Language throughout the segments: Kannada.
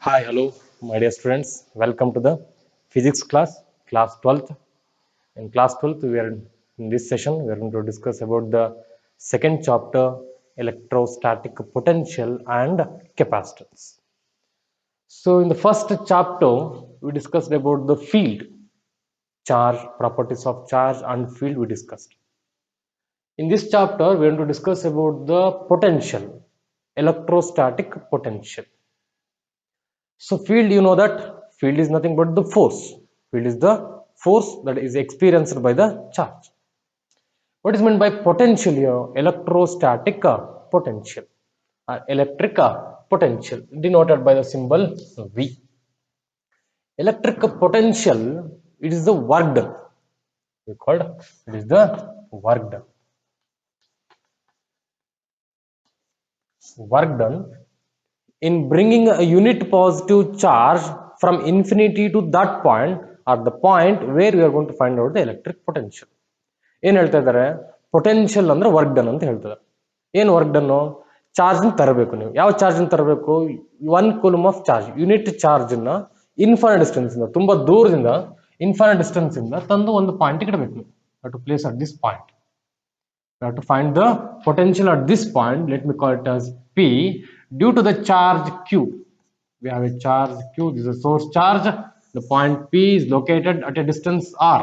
Hi, hello, my dear students. Welcome to the physics class 12th. In class 12th, in this session, we are going to discuss about the second chapter, electrostatic potential and capacitance. So, in the first chapter, we discussed about the field, charge, properties of charge and field we discussed. In this chapter, we are going to discuss about the potential, electrostatic potential. So field, you know that field is nothing but the force. Field is the force that is experienced by the charge. What is meant by potential here? Electrostatic potential or electric potential denoted by the symbol V. Electric potential, it is the work done. We called it is the work done. Work done in bringing a unit positive charge from infinity to that point at the point where we are going to find out the electric potential. ಏನು ಹೇಳ್ತಾ ಇದ್ದಾರೆ, ಪೊಟೆನ್ಷಿಯಲ್ ಅಂದ್ರೆ ವರ್ಕ್ ಡನ್ ಅಂತ ಹೇಳ್ತಾರೆ. ಏನು ವರ್ಕ್ ಡನ್? ಚಾರ್ಜ್ ತರಬೇಕು. ನೀವು ಯಾವ ಚಾರ್ಜ್ ತರಬೇಕು? 1 coulomb of charge, unit charge ನ ಇನ್ಫೈನೈಟ್ ಡಿಸ್ಟೆನ್ಸ್ ಇಂದ, ತುಂಬಾ ದೂರದಿಂದ ಇನ್ಫೈನೈಟ್ ಡಿಸ್ಟೆನ್ಸ್ ಇಂದ ತಂದು ಒಂದು ಪಾಯಿಂಟ್ ಇಡಬೇಕು. To place at this point. To find the potential at this point, let me call it as P. Due to the charge Q, we have a charge Q. This is a source charge. The point P is located at a distance R.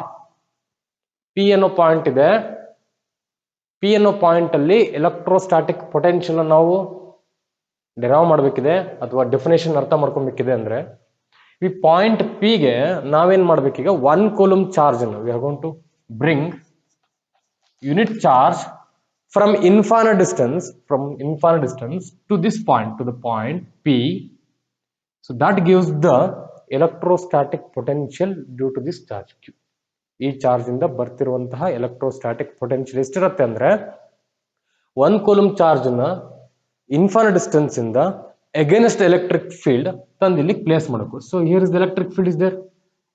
P ಅನ್ನೋ ಪಾಯಿಂಟ್ ಇದೆ. P ಅನ್ನೋ ಪಾಯಿಂಟ್ ಅಲ್ಲಿ ಎಲೆಕ್ಟ್ರೋಸ್ಟಾಟಿಕ್ ಪೊಟೆನ್ಷಿಯಲ್ ನಾವು ಡಿರೈವ್ ಮಾಡಬೇಕಿದೆ ಅಥವಾ ಡೆಫಿನೇಷನ್ ಅರ್ಥ ಮಾಡ್ಕೊಬೇಕಿದೆ ಅಂದ್ರೆ ಈ ಪಾಯಿಂಟ್ P ಗೆ ನಾವೇನ್ ಮಾಡ್ಬೇಕೀಗ 1 ಕೂಲಮ್ ಚಾರ್ಜ್ ಅನ್ನು we are going to bring unit charge from infinite distance to this point, to the point P. So that gives the electrostatic potential due to this charge Q. ಈ ಚಾರ್ಜ್ ಇಂದ ಬರ್ತಿರುವಂತಹ ಎಲೆಕ್ಟ್ರೋಸ್ಟಾಟಿಕ್ ಪೊಟೆನ್ಷಿಯಲ್ ಎಷ್ಟಿರುತ್ತೆ ಅಂದ್ರೆ 1 ಕೂಲಮ್ ಚಾರ್ಜ್ ನ ಇನ್ಫೈನೈಟ್ ಡಿಸ್ಟೆನ್ಸ್ ಇಂದ ಅಗೇನ್ಸ್ಟ್ ಎಲೆಕ್ಟ್ರಿಕ್ ಫೀಲ್ಡ್ ತಂದು ಇಲ್ಲಿ ಪ್ಲೇಸ್ ಮಾಡಬೇಕು. So here is the electric field is there.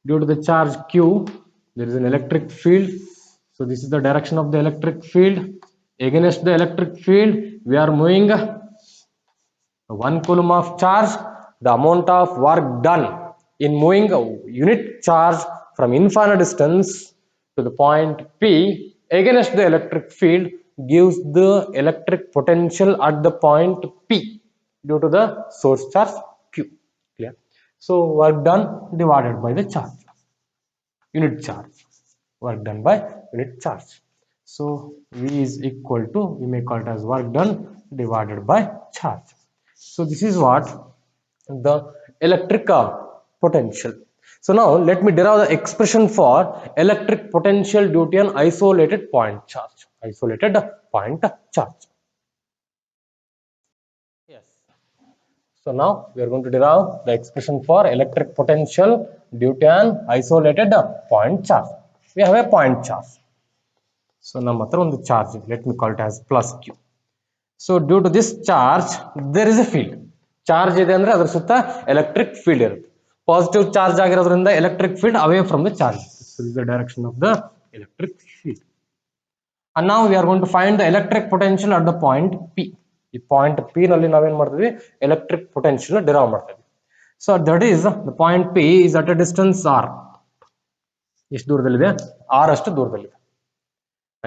Due to the charge Q, there is an electric field. So this is the direction of the electric field. Against the electric field, we are moving 1 coulomb of charge. The amount of work done in moving a unit charge from infinite distance to the point P against the electric field gives the electric potential at the point P due to the source charge Q. Clear? So work done divided by the charge, unit charge. Work done by unit charge. So V is equal to, we may call it as work done divided by charge. So this is what the electric potential. So now let me derive the expression for electric potential due to an isolated point charge. Isolated point charge. Yes. So now we are going to derive the expression for electric potential due to an isolated point charge. We have a point charge. So ನಮ್ಮ ಹತ್ರ ಒಂದು ಚಾರ್ಜ್ ಇದೆ. Let me call it as plus Q. So due to this charge there is a field. Charge ಇದೆ ಅಂದ್ರೆ ಅದರ ಸುತ್ತ ಎಲೆಕ್ಟ್ರಿಕ್ ಫೀಲ್ಡ್ ಇರುತ್ತೆ. ಪಾಸಿಟಿವ್ ಚಾರ್ಜ್ ಆಗಿರೋದ್ರಿಂದ electric field away from the charge. So this is the direction of the electric field. And now we are going to find the electric potential at the point P. ಈ ಪಾಯಿಂಟ್ P ನಲ್ಲಿ ನಾವೇನ್ ಮಾಡ್ತೀವಿ, ಎಲೆಕ್ಟ್ರಿಕ್ ಪೊಟೆನ್ಷಿಯಲ್ ಡಿರೈವ್ ಮಾಡ್ತೀವಿ. So that is the point P is at a distance R. ಎಷ್ಟು ದೂರದಲ್ಲಿದೆ? R ಅಷ್ಟು ದೂರದಲ್ಲಿದೆ.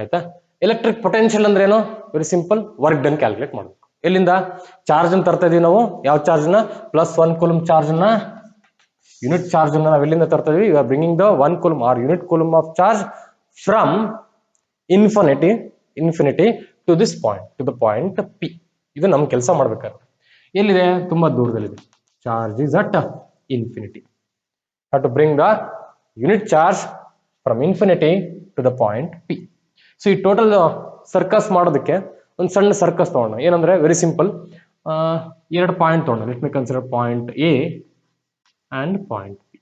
ಆಯ್ತಾ? ಎಲೆಕ್ಟ್ರಿಕ್ ಪೊಟೆನ್ಷಿಯಲ್ ಅಂದ್ರೆ ಏನು? Very simple, work done calculate ಮಾಡಬೇಕು. ಎಲ್ಲಿಂದ? ಚಾರ್ಜ್ ಅನ್ನು ತರ್ತಾ ಇದೀವಿ ನಾವು. ಯಾವ ಚಾರ್ಜ್ ನ? +1 ಕೂಲಮ್ ಚಾರ್ಜ್ ನ, ಯೂನಿಟ್ ಚಾರ್ಜ್ ಅನ್ನು ನಾವು ಎಲ್ಲಿಂದ ತರ್ತಾ ಇದೀವಿ? We are bringing the 1 coulomb or unit coulomb of charge from infinity to this point, to the point P. ಇದು ನಮ್ ಕೆಲಸ ಮಾಡ್ಬೇಕಾದ್ರೆ ಎಲ್ಲಿದೆ? ತುಂಬಾ ದೂರದಲ್ಲಿದೆ. Charge is at infinity. Have to bring the unit charge from infinity to the point P. So ಈ ಟೋಟಲ್ ಸರ್ಕಸ್ ಮಾಡೋದಕ್ಕೆ ಒಂದು ಸಣ್ಣ ಸರ್ಕಸ್ ತಗೋಣ. ಏನಂದ್ರೆ ವೆರಿ ಸಿಂಪಲ್, 2 ಪಾಯಿಂಟ್ ತಗೋಣ. Let me consider point A and point P.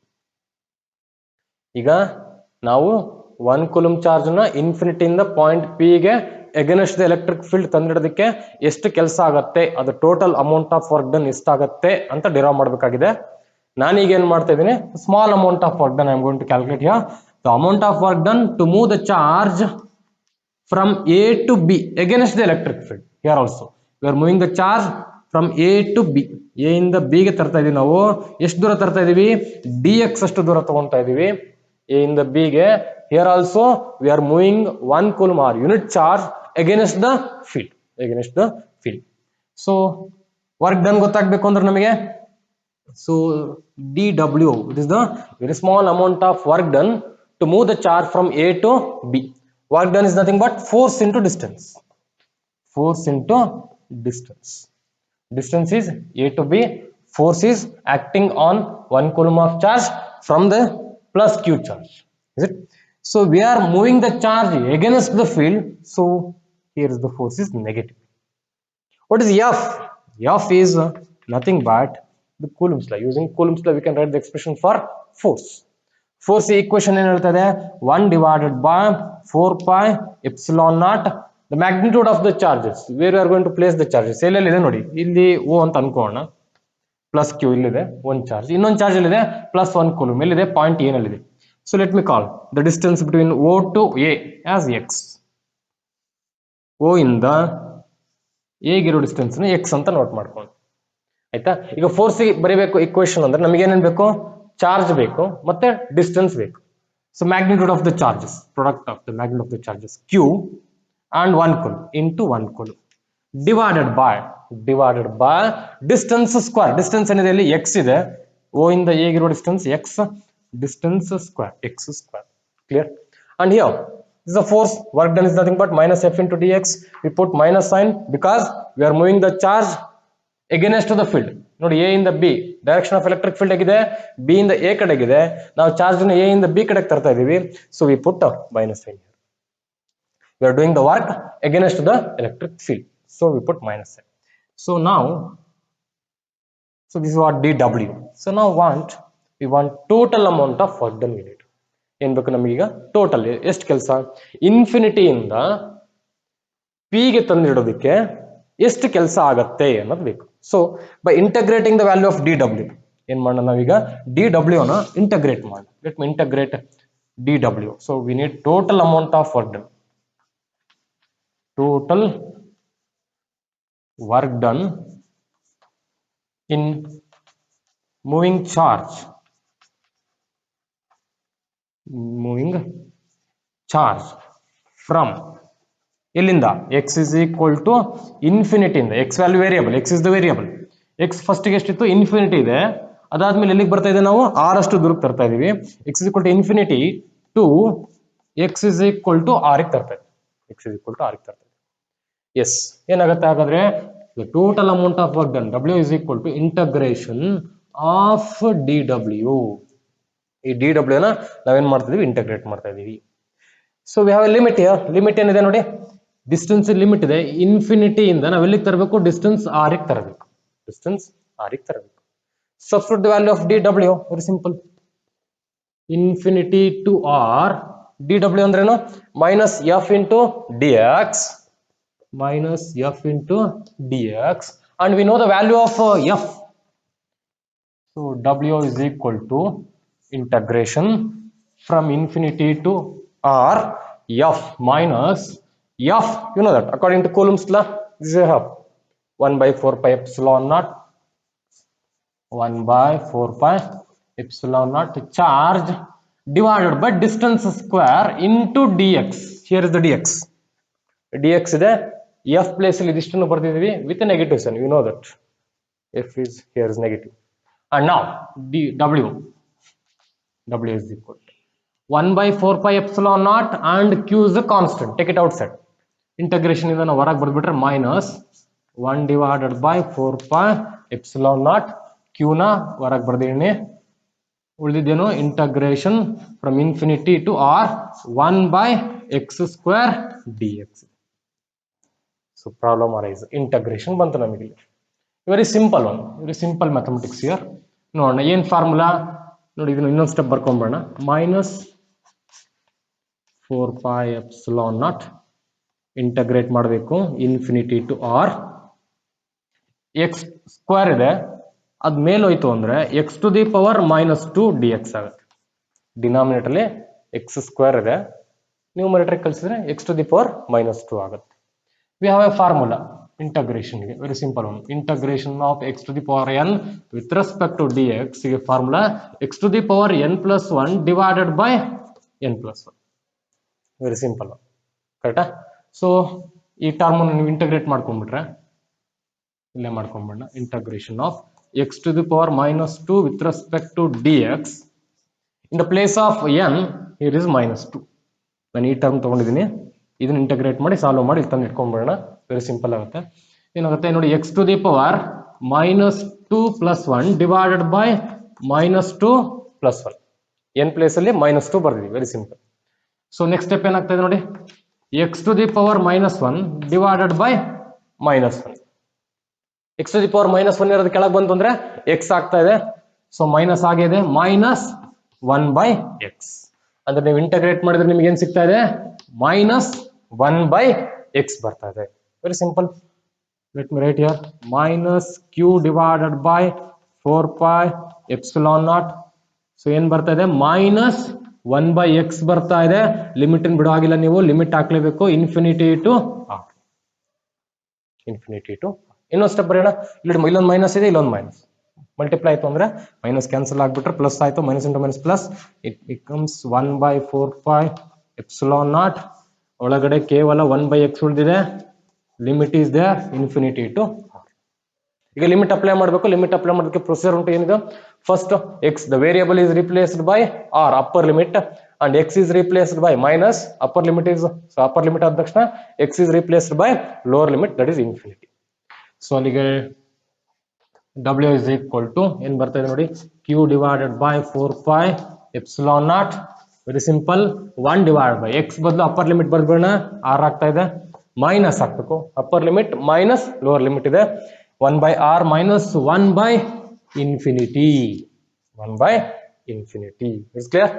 ಈಗ ನಾವು 1 ಕೂಲಮ್ ಚಾರ್ಜ್ ನ ಇನ್ಫಿನಿಟಿಯಿಂದ ಪಾಯಿಂಟ್ P ಗೆ ಅಗೇನ್ಸ್ಟ್ ದ ಎಲೆಕ್ಟ್ರಿಕ್ ಫೀಲ್ಡ್ ತಂದಿಡೋದಕ್ಕೆ ಎಷ್ಟು ಕೆಲಸ ಆಗತ್ತೆ, ಅದು total amount of work done ಎಷ್ಟಾಗತ್ತೆ ಅಂತ ಡಿರೈವ್ ಮಾಡಬೇಕಾಗಿದೆ. ನಾನೀಗ ಏನ್ ಮಾಡ್ತಾ ಇದ್ದೀನಿ, small amount of work done I am going to calculate here. The amount of work done to move the charge from A to B against the electric field. Here also we are moving the charge from A to B, A ಇಂದ ಬಿ ಗೆ ತರ್ತಾ ಇದೀವಿ ನಾವು. ಎಷ್ಟು ದೂರ ತರ್ತಾ ಇದೀವಿ? dx ಅಷ್ಟು ದೂರ ತಗೊಂತಾ ಇದೀವಿ ಎ ಇಂದ ಬಿ ಗೆ. Here also we are moving 1 coulomb or unit charge against the field, against the field. So work done ಗೊತ್ತಾಗಬೇಕು ಅಂದ್ರೆ ನಮಗೆ, so dw, it is the very small amount of work done to move the charge from A to B. Work done is nothing but force into distance. Force into distance. Distance is A to B. Force is acting on 1 coulomb of charge from the plus Q charge. Is it? So we are moving the charge against the field. So here is the force is negative. What is F? F is nothing but the Coulomb's law. Using Coulomb's law, we can write the expression for force. Force equation ಏನು ಹೇಳ್ತದೆ? 1 divided by 4 pi epsilon naught, the magnitude of the charges, where we are going to place the charges. ಎಲ್ಲೆಲ್ಲಿದೆ ನೋಡಿ, ಇಲ್ಲಿ O ಅಂತ ಅನ್ಕೋಣ, ಪ್ಲಸ್ Q ಇಲ್ಲಿದೆ ಒಂದು ಚಾರ್ಜ್, ಇನ್ನೊಂದು ಚಾರ್ಜ್ ಎಲ್ಲಿದೆ? Plus 1 coulomb. ಎಲ್ಲಿದೆ? ಪಾಯಿಂಟ್ ಎ ನಲ್ಲಿದೆ. So let me call the distance between O to A as x. O ಇಂದ A ಗಿರೋ ಡಿಸ್ಟೆನ್ಸ್ x ಅಂತ ನೋಟ್ ಮಾಡ್ಕೊಂಡು ಆಯ್ತಾ. ಈಗ ಫೋರ್ಸ್ ಬರೀಬೇಕು ಇಕ್ವೇಶನ್ ಅಂದ್ರೆ ನಮಗೆ ಏನೇನು ಬೇಕು? ಚಾರ್ಜ್ ಬೇಕು ಮತ್ತೆ ಡಿಸ್ಟೆನ್ಸ್ ಬೇಕು. So magnitude of the charges, product of the magnitude of the charges Q and 1 coulomb into 1 coulomb divided by distance square. Distance ಏನಿದೆ ಇಲ್ಲಿ? x ಇದೆ. O ಇಂದ A ಗಿರೋ distance x, distance square x square. Clear? And here this is the force. Work done is nothing but minus F into dx. We put minus sign because we are moving the charge against the field. ನೋಡಿ, A ಇಂದ B direction of electric field ಆಗಿದೆ, B ಇಂದ A ಕಡೆಗಿದೆ. ನಾವು ಚಾರ್ಜ್ ಅನ್ನು A ಇಂದ B ಕಡೆಗೆ ತರ್ತಾ ಇದೀವಿ. So we put minus sign here. We are doing the work against the electric field. So we put minus sign. So now, so this is what dW. So now we want total amount of work done we need. ಏನ್ ಬೇಕು ನಮಗೀಗ? ಟೋಟಲ್ ಎಷ್ಟು ಕೆಲಸ? ಇನ್ಫಿನಿಟಿಯಿಂದ ಪಿ ಗೆ ತಂದಿಡೋದಕ್ಕೆ ಎಷ್ಟು ಕೆಲಸ ಆಗತ್ತೆ ಅನ್ನೋದು ಬೇಕು. So by integrating the value of D W ಏನ್ ಮಾಡೋಣ ನಾವೀಗ? ಡಿ ಡಬ್ಲ್ಯೂ ನ ಇಂಟಗ್ರೇಟ್ ಮಾಡೋಣ. Let me integrate D W. So we need total amount of work done. Total work done in moving charge, from ಎಲ್ಲಿಂದ? x is equal to infinity ಇಂದ. x value variable, x is the variable. x first ಗೆ ಎಷ್ಟಿತ್ತು? ಇನ್ಫಿನಿಟಿ ಇದೆ. ಅದಾದ್ಮೇಲೆ ಎಲ್ಲಿಗೆ ಬರ್ತಾ ಇದೆ? ನಾವು r ಅಷ್ಟು ದೂರಕ್ಕೆ ತರ್ತಾ ಇದೀವಿ. x is equal to infinity to x is equal to r ಗೆ ತರ್ತಾ ಇದೆ. x is equal to r ಗೆ ತರ್ತಾ ಇದೆ. ಎಸ್, ಏನಾಗುತ್ತೆ ಹಾಗಾದ್ರೆ? the total amount of work done, w is equal to integration of dw. ಈ ಡಿ ಡಬ್ಲ್ಯೂ ನ ನಾವೇನ್ ಮಾಡ್ತಾ ಇದೀವಿ? ಇಂಟಗ್ರೇಟ್ ಮಾಡ್ತಾ ಇದೀವಿ. So we have A limit here. Limit ಏನಿದೆ ನೋಡಿ? ಡಿಸ್ಟೆನ್ಸ್ ಲಿಮಿಟ್ ಇದೆ. ಇನ್ಫಿನಿಟಿ ಇಂದ ನಾವು ಎಲ್ಲಿಗೆ ತರಬೇಕು? ಡಿಸ್ಟೆನ್ಸ್ ಆರ್ ಗೆ ತರಬೇಕು. ಡಿಸ್ಟೆನ್ಸ್ ಆರ್ ಗೆ ತರಬೇಕು. Substitute the value of D W. Very simple. Infinity to R, D W ಅಂದ್ರೇನು? Minus F into D X, minus F into D X. And we know the value of F. So W is equal to integration from infinity to r f minus f, you know that according to Coulomb's law, this is half 1 by 4 pi epsilon naught, 1 by 4 pi epsilon naught charge divided by distance square into dx. Here is the dx. dx ಇದೆ. f place ಅಲ್ಲಿ ಇದಿಷ್ಟನ್ನು ಬರ್ತಿದೀವಿ with a negative sign, you know that f is here is negative. And now w is equal to 1 by 4 pi epsilon naught and q is a constant. Take it outside. Integration ಇಂದ ನಾವು ಹೊರಗೆ ಬರ್ಬಿಟ್ರೆ minus 1 divided by 4 pi epsilon naught. q ನ ಹೊರಗೆ ಬರ್ದಿದ್ದೀನಿ. ಉಳಿದಿದ್ದೇನು? Integration from infinity to R 1 by x square dx. So problem arise. Integration ಬಂತು ನಮಗೆ. Very simple one, very simple mathematics here. ನೋಡೋಣ ಏನ್ ಫಾರ್ಮುಲಾ ನೋಡಿ. ಇದನ್ನು ಇನ್ನೊಂದು ಸ್ಟೆಪ್ ಬರ್ಕೊಂಡ್ಬೇಡ. Minus 4 pi epsilon naught integrate ಮಾಡಬೇಕು infinity to R. X square ಇದೆ, ಅದ್ ಮೇಲೆ ಹೋಯ್ತು ಅಂದ್ರೆ X to the power minus 2 D X ಆಗುತ್ತೆ. ಡಿನಾಮಿನೇಟರ್ ಅಲ್ಲಿ ಎಕ್ಸ್ ಸ್ಕ್ವೇರ್ ಇದೆ, ನ್ಯೂಮರೇಟರ್ ಕಳಿಸಿದ್ರೆ X to the power minus 2 ಆಗುತ್ತೆ. We have a formula. integration ಗೆ very simple one. Integration of x to the power n with respect to dx ಗೆ formula x to the power n plus 1 divided by n plus 1. very simple one. ಕರೆಕ್ಟಾ? ಸೊ ಈ ಟರ್ಮ್ ನೀವು ಇಂಟಗ್ರೇಟ್ ಮಾಡ್ಕೊಂಡ್ಬಿಟ್ರೆ ಇಲ್ಲೇ ಮಾಡ್ಕೊಂಡ್ಬಿಡೋಣ. Integration of x to the power minus 2 with respect to dx in the place of n here is minus 2. ನಾನು ಈ ಟರ್ಮ್ ತಗೊಂಡಿದ್ದೀನಿ, ಇದನ್ನ ಇಂಟಗ್ರೇಟ್ ಮಾಡಿ ಸಾಲ್ವ್ ಮಾಡಿ ತಂದು ಇಟ್ಕೊಂಡ್ಬಿಡೋಣ. ವೆರಿ ಸಿಂಪಲ್ ಆಗುತ್ತೆ. ಏನಾಗುತ್ತೆ ನೋಡಿ, x to the power minus 2 plus 1 divided by minus 2 plus 1. n place ಅಲ್ಲಿ minus 2 ಬರ್ದಿದ್ದೀವಿ. Very simple. So next step ಏನಾಗ್ತದೆ ನೋಡಿ, x to the power minus 1 divided by minus 1. x to the power minus 1 ಇರೋದು ಕೆಳಗೆ ಬಂತು ಅಂದ್ರೆ x ಆಗ್ತಾ ಇದೆ. ಸೊ ಮೈನಸ್ ಆಗಿದೆ, ಮೈನಸ್ 1 by x. ಅಂದ್ರೆ ನೀವು ಇಂಟಗ್ರೇಟ್ ಮಾಡಿದ್ರೆ ನಿಮ್ಗೆ ಏನ್ ಸಿಗ್ತಾ ಇದೆ, ಮೈನಸ್ 1 by x ಬರ್ತಾ ಇದೆ. Very simple. Let me right here minus q divided by 4 pi epsilon naught. So ಏನ್ ಬರ್ತಾ ಇದೆ, ಮೈನಸ್ 1 by x ಬರ್ತಾ ಇದೆ. ಲಿಮಿಟ್ ಬಿಡೋ ಆಗಿಲ್ಲ, ನೀವು ಲಿಮಿಟ್ ಹಾಕ್ಲೇಬೇಕು. Infinity to R, infinity to. ಇನ್ನೊಂದು ಸ್ಟೆಪ್ ಬರೆಯೋಣ. ಇಲ್ಲೊಂದು ಮೈನಸ್ ಇದೆ, ಇಲ್ಲೊಂದು ಮೈನಸ್. ಮಲ್ಟಿಪ್ಲೈ ಆಯ್ತು ಅಂದ್ರೆ ಮೈನಸ್ ಕ್ಯಾನ್ಸಲ್ ಆಗ್ಬಿಟ್ರೆ ಪ್ಲಸ್ ಆಯ್ತು. Minus into minus plus, it becomes 1 by 4 pi epsilon naught. ಒಳಗಡೆ ಕೇವಲ 1 by x ಉಳಿದಿದೆ. Limit is there infinity to R. ಈಗ ಲಿಮಿಟ್ ಅಪ್ಲೈ ಮಾಡಬೇಕು. ಲಿಮಿಟ್ ಅಪ್ಲೈ ಮಾಡೋದಕ್ಕೆ ಪ್ರೊಸೀಜರ್ ಉಂಟು. ಏನಿದೆ, first x the variable is replaced by R upper limit and x is replaced by minus upper limit is. So upper limit ಆದ ತಕ್ಷಣ x is replaced by lower limit, that is infinity. ಸೊ ಅಲ್ಲಿಗೆ W is equal to ಏನ್ ಬರ್ತಾ ಇದೆ ನೋಡಿ, Q divided by 4 pi epsilon naught. Very simple. 1 divided by x ಬದಲು ಅಪ್ಪರ್ ಲಿಮಿಟ್ ಬರ್ಬೇಡ, r ಆಗ್ತಾ ಇದೆ, ಮೈನಸ್ ಹಾಕ್ಬೇಕು. Upper limit minus lower limit ಇದೆ. 1 by r minus 1 by infinity. 1 by infinity. Is clear?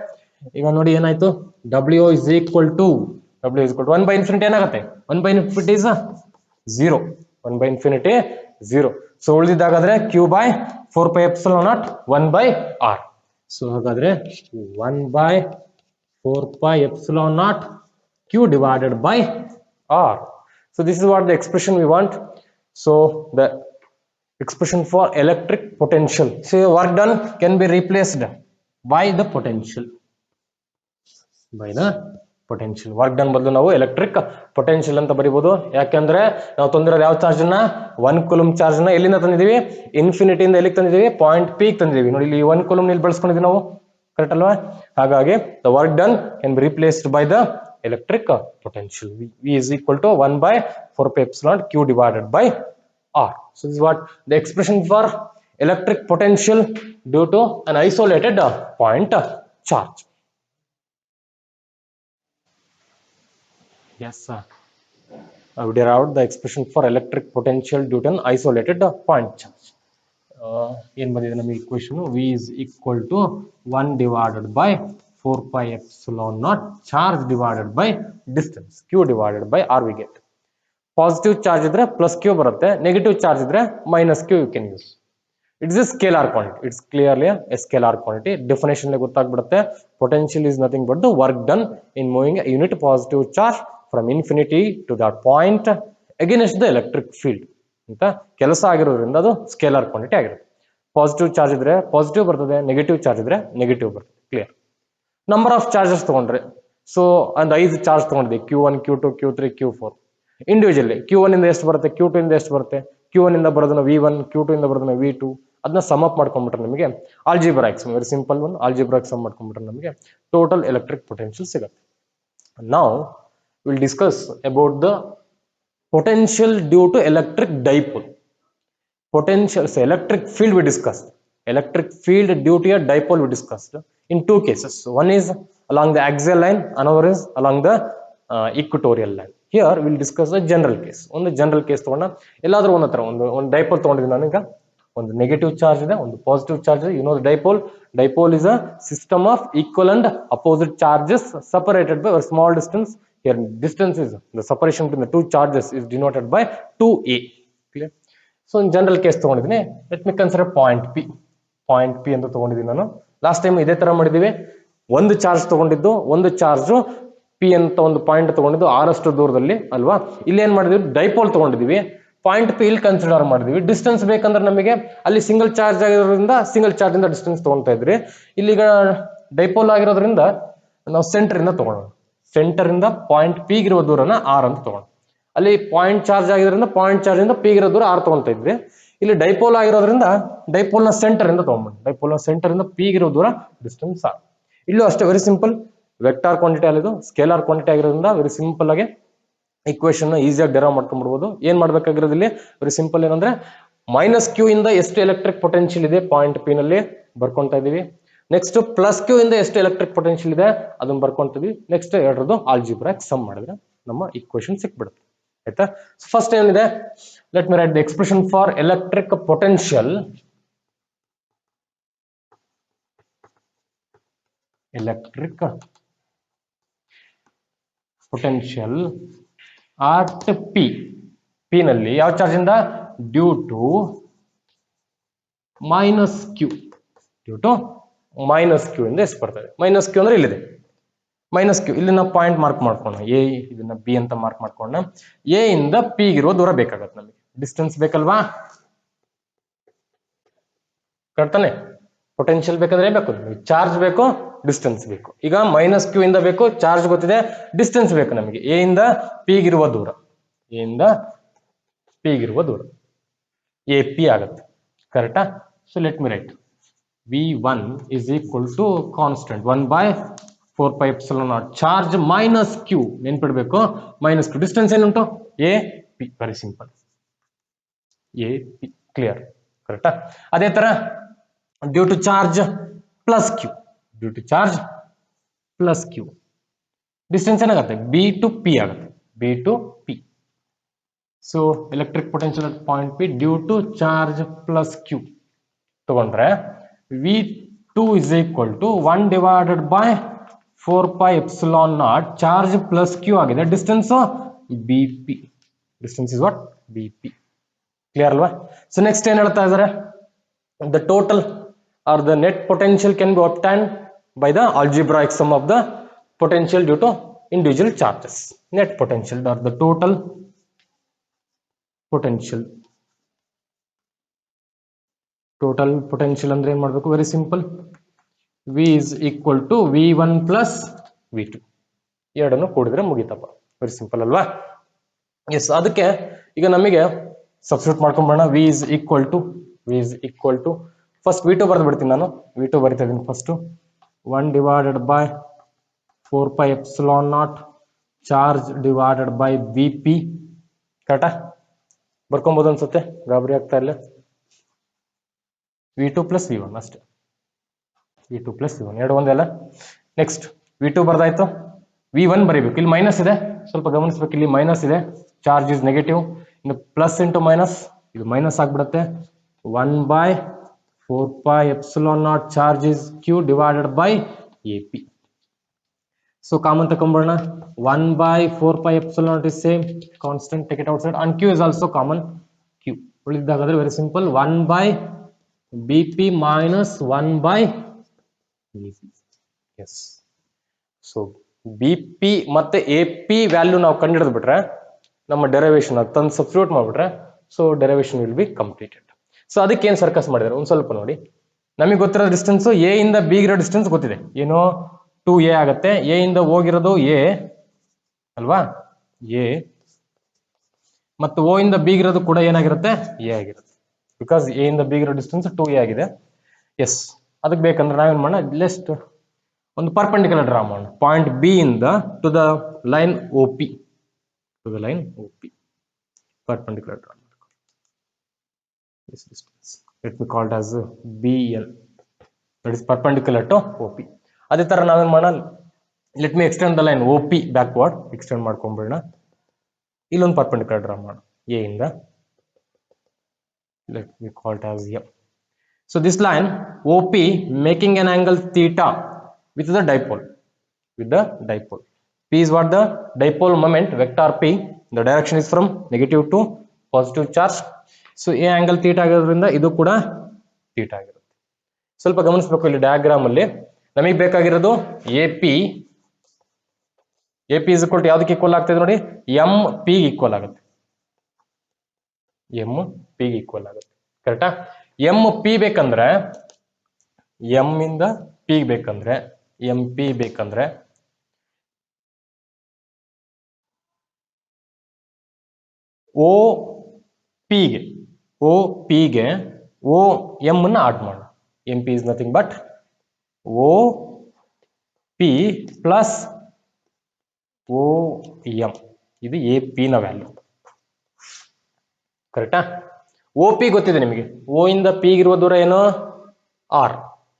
ಈಗ ನೋಡಿ ಏನಾಯ್ತು, W is equal to 1 by infinity ಏನಾಗುತ್ತೆ, 1 by infinity is 0. 1 by infinity 0. So ಉಳಿದಿದ್ದಾಗಾದ್ರೆ q by 4 pi epsilon naught 1 by r. So ಹಾಗಾದ್ರೆ 1 by 4 pi epsilon naught q divided by r. So this is what the expression we want. So the expression for electric potential. So work done can be replaced by the potential. By the potential. Work done ಬದಲು ನಾವು ಎಲೆಕ್ಟ್ರಿಕ್ ಪೊಟೆನ್ಷಿಯಲ್ ಅಂತ ಬರೀಬಹುದು. ಯಾಕೆಂದ್ರೆ ನಾವು ತಂದಿರೋದು ಯಾವ ಚಾರ್ಜ್ ನ, 1 ಕೂಲಂಬ್ ಚಾರ್ಜ್ ನ ಎಲ್ಲಿಂದ ತಂದಿದೀವಿ, ಇನ್ಫಿನಿಟಿಯಿಂದ ಎಲ್ಲಿಗೆ ತಂದಿದೀವಿ, ಪಾಯಿಂಟ್ ಪಿ ತಂದಿದೀವಿ. ನೋಡಿ ಇಲ್ಲಿ 1 ಕೂಲಂಬ್ ಇಲ್ಲಿ ಬಳಸ್ಕೊಂಡಿದ್ದೀವಿ ನಾವು, ಕರೆಕ್ಟ್ ಅಲ್ವಾ? ಹಾಗಾಗಿ the work done can be replaced by the electric potential. V is equal to 1 by 4 pi epsilon q divided by r. So this is what the expression for electric potential due to an isolated point charge. Yes, sir. I would derived the expression for electric potential due to an isolated point charge. ಏನ್ ಬಂದಿದೆ ನಮಗೆ equation, V is equal to 1 divided by 4 pi epsilon naught charge divided by distance q divided by r. we get positive charge ಇದ್ರೆ ಪ್ಲಸ್ q ಬರುತ್ತೆ, ನೆಗೆಟಿವ್ ಚಾರ್ಜ್ ಇದ್ರೆ minus q you can use. It is a scalar quantity. It's clearly a scalar quantity. Definition le gottaagbidutte. Potential is nothing but the work done in moving a unit positive charge from infinity to that point against the electric field. ಅಂತ ಕೆಲಸ ಆಗಿರೋದ್ರಿಂದ ಅದು ಸ್ಕೇಲಾರ್ ಕ್ವಾಂಟಿಟಿ ಆಗಿರುತ್ತೆ. ಪಾಸಿಟಿವ್ ಚಾರ್ಜ್ ಇದ್ರೆ ಪಾಸಿಟಿವ್ ಬರ್ತದೆ, ನೆಗೆಟಿವ್ ಚಾರ್ಜ್ ಇದ್ರೆ ನೆಗೆಟಿವ್ ಬರ್ತದೆ. ಕ್ಲಿಯರ್? ನಂಬರ್ ಆಫ್ ಚಾರ್ಜಸ್ ತಗೊಂಡ್ರೆ, ಸೊ ಒಂದು 5 charge ತಗೊಂಡಿದ್ವಿ, Q1 Q2 Q3 Q4. Individually Q1 ಇಂದ ಎಷ್ಟು ಬರುತ್ತೆ, Q2 ಇಂದ ಎಷ್ಟು ಬರುತ್ತೆ, Q1 ಇಂದ ಬರೋದನ್ನ V1, Q2 ಇಂದ ಬರೋದನ್ನ V2, ಅದನ್ನ ಸಮ್ ಅಪ್ ಮಾಡ್ಕೊಂಡ್ಬಿಟ್ರೆ ನಮಗೆ algebraic sum, very simple one, algebraic sum ಮಾಡ್ಕೊಂಡ್ಬಿಟ್ರೆ ನಮಗೆ ಟೋಟಲ್ ಎಲೆಕ್ಟ್ರಿಕ್ ಪೊಟೆನ್ಷಿಯಲ್ ಸಿಗುತ್ತೆ. Now will discuss about the potential due to electric dipole. Potential, so electric field we discussed. Electric field due to a dipole we discussed in 2 cases. One is along the axial line, another is along the equatorial line. Here we will discuss the general case. ಒಂದು ಜನರಲ್ ಕೇಸ್ ತಗೊಂಡ ಎಲ್ಲಾದ್ರೂ ಒಂದು ಡೈಪೋಲ್ ತಗೊಂಡಿದ್ದೀನಿ ನಾನು. ಈಗ ಒಂದು ನೆಗೆಟಿವ್ ಚಾರ್ಜ್ ಇದೆ, ಒಂದು ಪಾಸಿಟಿವ್ ಚಾರ್ಜ್ ಇದೆ. You know the dipole. Dipole is a system of equal and opposite charges separated by a small distance. Here distance is the separation between the two charges is denoted by 2a. Clear? So in general case ತಗೊಂಡಿದ್ದೀನಿ. Let me consider point P. Point P ಅಂತ ತಗೊಂಡಿದ್ದೀನಿ ನಾನು. ಲಾಸ್ಟ್ ಟೈಮ್ ಇದೇ ತರ ಮಾಡಿದೀವಿ. ಒಂದು ಚಾರ್ಜ್ ತಗೊಂಡಿದ್ದು, ಒಂದು ಚಾರ್ಜ್ P ಅಂತ ಒಂದು ಪಾಯಿಂಟ್ ತಗೊಂಡಿದ್ದು r ಅಷ್ಟು ದೂರದಲ್ಲಿ ಅಲ್ವಾ. ಇಲ್ಲಿ ಏನ್ ಮಾಡಿದ್ವಿ, ಡೈಪೋಲ್ ತಗೊಂಡಿದೀವಿ. ಪಾಯಿಂಟ್ ಪಿ ಇಲ್ಲಿ ಕನ್ಸಿಡರ್ ಮಾಡಿದ್ವಿ. ಡಿಸ್ಟೆನ್ಸ್ ಬೇಕಂದ್ರೆ ನಮಗೆ ಅಲ್ಲಿ ಸಿಂಗಲ್ ಚಾರ್ಜ್ ಆಗಿರೋದ್ರಿಂದ ಸಿಂಗಲ್ ಚಾರ್ಜ್ ಇಂದ ಡಿಸ್ಟೆನ್ಸ್ ತಗೊಳ್ತಾ ಇದ್ರಿ. ಇಲ್ಲಿಗ ಡೈಪೋಲ್ ಆಗಿರೋದ್ರಿಂದ ನಾವು ಸೆಂಟರ್ ಇಂದ ತಗೊಳ್ಳೋಣ. ಸೆಂಟರ್ ಇಂದ ಪಾಯಿಂಟ್ ಪಿ ಇರುವ ದೂರನ ಆರ್ ಅಂತ ತಗೊಳ್ಳೋಣ. ಅಲ್ಲಿ ಪಾಯಿಂಟ್ ಚಾರ್ಜ್ ಆಗಿರೋದ್ರಿಂದ ಪಾಯಿಂಟ್ ಚಾರ್ಜ್ ಇಂದ ಪಿ ಇರೋ ದೂರ ಆರ್ ತಗೊಳ್ತಾ ಇದ್ವಿ. ಇಲ್ಲಿ ಡೈಪೋಲ್ ಆಗಿರೋದ್ರಿಂದ ಡೈಪೋಲ್ ನ ಸೆಂಟರ್ ಇಂದ ತಗೊಂಡ್ಬಂದು ಡೈಪೋಲ್ ನ ಸೆಂಟರ್ ಇಂದ ಪಿ ಇರೋ ದೂರ ಡಿಸ್ಟೆನ್ಸ್ ಆರ್. ಇಲ್ಲೂ ಅಷ್ಟೇ ವೆರಿ ಸಿಂಪಲ್. ವೆಕ್ಟಾರ್ ಕ್ವಾಂಟಿಟಿ ಅಲ್ಲಿದು ಸ್ಕೇಲಾರ್ ಕ್ವಾಂಟಿಟಿ ಆಗಿರೋದ್ರಿಂದ ವೆರಿ ಸಿಂಪಲ್ ಆಗಿ ಈಕ್ವೇಶನ್ ಈಸಿಯಾಗಿ ಡೆರೈವ್ ಮಾಡ್ಕೊಂಡ್ಬಿಡ್ಬೋದು. ಏನ್ ಮಾಡ್ಬೇಕಾಗಿರೋದು ಇಲ್ಲಿ ವೆರಿ ಸಿಂಪಲ್ ಏನಂದ್ರೆ ಮೈನಸ್ ಕ್ಯೂ ಇಂದ ಎಷ್ಟು ಎಲೆಕ್ಟ್ರಿಕ್ ಪೊಟೆನ್ಶಿಯಲ್ ಇದೆ ಪಾಯಿಂಟ್ ಪಿ ನಲ್ಲಿ ಬರ್ಕೊಂತಾ ಇದೀವಿ. ನೆಕ್ಸ್ಟ್ ಪ್ಲಸ್ ಕ್ಯೂ ಇಂದ ಎಷ್ಟು ಎಲೆಕ್ಟ್ರಿಕ್ ಪೊಟೆನ್ಶಿಯಲ್ ಇದೆ ಅದನ್ನ ಬರ್ಕೊಂತೀವಿ. ನೆಕ್ಸ್ಟ್ ಎರಡರದು ಆಲ್ಜಿಬ್ರಾಕ್ ಸಮ್ ಮಾಡಿದ್ರೆ ನಮ್ಮ ಈಕ್ವೇಶನ್ ಸಿಕ್ಬಿಡುತ್ತೆ. ಆಯ್ತಾ? ಫಸ್ಟ್ ಏನಿದೆ, let me write the expression for electric potential. Electric potential at P. P ನಲ್ಲಿ ಯಾವ ಚಾರ್ಜ್ ಇಂದ? Due to minus Q. Due to minus Q ಇಂದ ಎಷ್ಟು ಬರ್ತದೆ? ಮೈನಸ್ ಕ್ಯೂ ಅಂದ್ರೆ ಇಲ್ಲಿದೆ ಮೈನಸ್ ಕ್ಯೂ. ಇಲ್ಲಿ ನಾವು ಪಾಯಿಂಟ್ ಮಾರ್ಕ್ ಮಾಡ್ಕೋಣ. ಎ ಇದನ್ನ ಬಿ ಅಂತ ಮಾರ್ಕ್ ಮಾಡ್ಕೊಂಡ ಎ ಇಂದ ಪಿ ಇರುವ ದೂರ ಬೇಕಾಗತ್ತೆ ನಮಗೆ. ಡಿಸ್ಟೆನ್ಸ್ ಬೇಕಲ್ವಾ? ಕರೆಕ್ಟಾನೆ? ಪೊಟೆನ್ಶಿಯಲ್ ಬೇಕಂದ್ರೆ ಬೇಕು, ಚಾರ್ಜ್ ಬೇಕು, ಡಿಸ್ಟೆನ್ಸ್ ಬೇಕು. ಈಗ ಮೈನಸ್ ಕ್ಯೂ ಇಂದ ಬೇಕು, ಚಾರ್ಜ್ ಗೊತ್ತಿದೆ, ಡಿಸ್ಟೆನ್ಸ್ ಬೇಕು ನಮಗೆ. ಎ ಇಂದ ಪಿ ಇರುವ ದೂರ, ಎ ಇಂದ ಪಿ ಇರುವ ದೂರ ಎ ಪಿ ಆಗುತ್ತೆ. ಕರೆಕ್ಟಾ? So let me write V1 is equal to constant 1/4πε0 charge minus Q. ನೆನ್ಪಿಡ್ಬೇಕು, ಮೈನಸ್ ಕ್ಯೂ. ಡಿಸ್ಟೆನ್ಸ್ ಏನುಂಟು? A P. Very simple, A P. Clear? ಕರೆಕ್ಟಾ? ಅದೇ ತರ due to charge plus Q. Due to charge plus Q distance ಏನಾಗುತ್ತೆ? ಬಿ ಟು ಪಿ ಆಗುತ್ತೆ. B to P. So electric potential at point P due to charge plus Q ತಗೊಂಡ್ರೆ V2 is equal to 1 divided by 4πε0 charge plus Q ಆಗಿದೆ. Distance BP. Distance is what? BP. Clear ಅಲ್ವಾ? ಸೊ ನೆಕ್ಸ್ಟ್ ಏನ್ ಹೇಳ್ತಾ ಇದ್ದಾರೆ? The total are the net potential can be obtained by the algebraic sum of the potential due to individual charges. Net potential or the total potential. Total potential ಅಂದ್ರೆ ಏನ್ ಮಾಡ್ಬೇಕು? Very simple, V is equal to V1 plus V2. ಎರಡನ್ನು ಕೂಡಿದ್ರೆ ಮುಗಿತಪ್ಪ. ವೆರಿ ಸಿಂಪಲ್ ಅಲ್ವಾ? ಎಸ್. ಅದಕ್ಕೆ ಈಗ ನಮಗೆ ಸಬ್ಸ್ಟಿಟ್ಯೂಟ್ ಮಾಡ್ಕೊಂಡ್ಬಿಡೋಣ. V is equal to first V2 ಬರೆದು ಬಿಡ್ತೀನಿ ನಾನು. V2 ಬರಿತಾ ಇದೀನಿ first. 1 divided by 4πε0 charge divided by BP. ಕರೆಕ್ಟಾ? ಬರ್ಕೊಬೋದು ಅನ್ಸುತ್ತೆ, ಗಾಬರಿ ಆಗ್ತಾ ಇಲ್ಲ. V2 plus V1 ಅಷ್ಟೇ. V2 plus V1 ಎರಡು ಒಂದೇ ಅಲ್ಲ. Next V2 ಬರ್ದಾಯ್ತು. V1 ಬರೀಬೇಕು. ಇಲ್ಲಿ ಮೈನಸ್ ಇದೆ, ಸ್ವಲ್ಪ ಗಮನಿಸ್ಬೇಕು. ಇಲ್ಲಿ ಮೈನಸ್ ಇದೆ, ಚಾರ್ಜ್ ಇಸ್ ನೆಗೆಟಿವ್. ಇನ್ನು ಪ್ಲಸ್ ಇಂಟು ಮೈನಸ್, ಇದು ಮೈನಸ್ ಆಗ್ಬಿಡುತ್ತೆ. 1/4πε0 charge is Q divided by AP. So common ತಕೊಂಡ್ಬಿಡೋಣ. 1/4πε0 is same constant, take it outside, and Q is also common. Q ಉಳಿದಾಗಾದ್ರೆ very simple, 1/BP minus 1/AP. Yes. So BP ಮತ್ತೆ AP ವ್ಯಾಲ್ಯೂ ನಾವು ಕಂಡುಹಿಡಿದು ಬಿಟ್ರೆ ನಮ್ಮ ಡೆರಿವೇಶನ್ ತಂದು ಸಬ್ಸ್ಟಿಟ್ಯೂಟ್ ಮಾಡ್ಬಿಟ್ರೆ so derivation will be completed. So ಅದಕ್ಕೆ ಏನು ಸರ್ಕಸ್ ಮಾಡಿದ್ದಾರೆ ಒಂದ್ ಸ್ವಲ್ಪ ನೋಡಿ. ನಮಗೆ ಗೊತ್ತಿರೋ ಡಿಸ್ಟೆನ್ಸ್ ಎ ಇಂದ ಬಿ ಇರೋ ಡಿಸ್ಟೆನ್ಸ್ ಗೊತ್ತಿದೆ, ಏನು 2a ಆಗುತ್ತೆ. ಎ ಇಂದ ಹೋಗಿರೋದು ಎ ಅಲ್ವಾ, ಎ. ಮತ್ತು ಓ ಇಂದ ಬಿ ಇರೋದು ಕೂಡ ಏನಾಗಿರುತ್ತೆ? ಎ ಆಗಿರುತ್ತೆ. ಬಿಕಾಸ್ ಎ ಇಂದ ಬಿ ಇರೋ ಡಿಸ್ಟೆನ್ಸ್ 2a ಆಗಿದೆ. ಎಸ್. ಅದಕ್ಕೆ ಬೇಕಂದ್ರೆ ನಾವೇನ್ ಮಾಡೋಣ, ಜಸ್ಟ್ ಒಂದು ಪರ್ಪೆಂಡಿಕ್ಯುಲರ್ ಡ್ರಾ ಮಾಡೋಣ. ಪಾಯಿಂಟ್ ಬಿ ಇಂದ to the line OP, to the line OP perpendicular draw ಮಾಡ್ಕೊ. This distance let me call it as BL, that is perpendicular to OP. ಅದೇ ತರ ನಾವೇನ್ ಮಾಡೋಣ, let me extend the line OP backward. Extend ಮಾಡ್ಕೊಂಡ್ಬಿಡೋಣ. ಇಲ್ಲೊಂದು ಪರ್ಪೆಂಡಿಕ್ಯುಲರ್ ಡ್ರಾ ಮಾಡೋಣ ಎ ಇಂದ. Let me call it as M. So this line OP making an angle theta with the dipole. With the dipole. P is what? The dipole moment, vector P. The direction is from negative to positive charge. So A angle theta ಆಗಿರೋದ್ರಿಂದ ಇದು ಕೂಡ theta ಆಗಿರುತ್ತೆ. ಸ್ವಲ್ಪ ಗಮನಿಸಬೇಕು ಇಲ್ಲಿ ಡಯಾಗ್ರಾಮ್ ಅಲ್ಲಿ. ನಮಗೆ ಬೇಕಾಗಿರೋದು AP. AP is equal to ಯಾವ್ದಕ್ಕೆ ಈಕ್ವಲ್ ಆಗ್ತದೆ ನೋಡಿ? MP ಈಕ್ವಲ್ ಆಗುತ್ತೆ. ಎಂ ಪಿ ಈಕ್ವಲ್ ಆಗುತ್ತೆ. ಕರೆಕ್ಟಾ? ಎಂ ಪಿ ಬೇಕಂದ್ರೆ ಎಂ ಇಂದ ಪಿ ಬೇಕಂದ್ರೆ ಎಂ ಪಿ ಬೇಕಂದ್ರೆ ಓ ಪಿಗೆ ಓ ಎಂ ಅನ್ನ ಆಡ್ ಮಾಡ. M P is nothing but O P plus O M. ಇದು ಎ ಪಿ ನ ವ್ಯಾಲ್ಯೂ. ಕರೆಕ್ಟಾ? ಓ ಪಿ ಗೊತ್ತಿದೆ ನಿಮಗೆ. ಓ ಇಂದ ಪಿ ಇರುವ ದೂರ ಏನು? ಆರ್.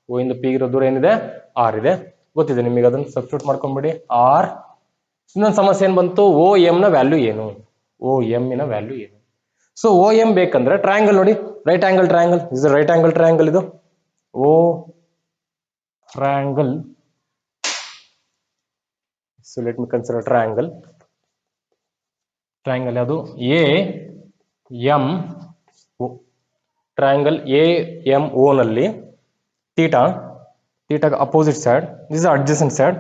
ಓ ಇಂದ ಪಿ ಇರೋ ದೂರ ಏನಿದೆ? ಆರ್ ಇದೆ, ಗೊತ್ತಿದೆ ನಿಮಗೆ. ಅದನ್ನು ಸಬ್ಸ್ಟಿಟ್ಯೂಟ್ ಮಾಡ್ಕೊಂಡ್ಬಿಡಿ. ಆರ್. ಇನ್ನೊಂದು ಸಮಸ್ಯೆ ಏನ್ ಬಂತು? ಓ ಎಂ ನ ವ್ಯಾಲ್ಯೂ ಏನು? ಓ ಎಂ ನ ವ್ಯಾಲ್ಯೂ ಏನು? ಸೊ ಓ ಎಂ ಬೇಕಂದ್ರೆ ಟ್ರಯಾಂಗಲ್ ನೋಡಿ, right angle triangle. Is right angle triangle ಇದು. O triangle. So let me consider triangle. Triangle ಯಾವುದು? A M O. Triangle A M O ನಲ್ಲಿ ಥೀಟಾಗ opposite side, this adjacent side.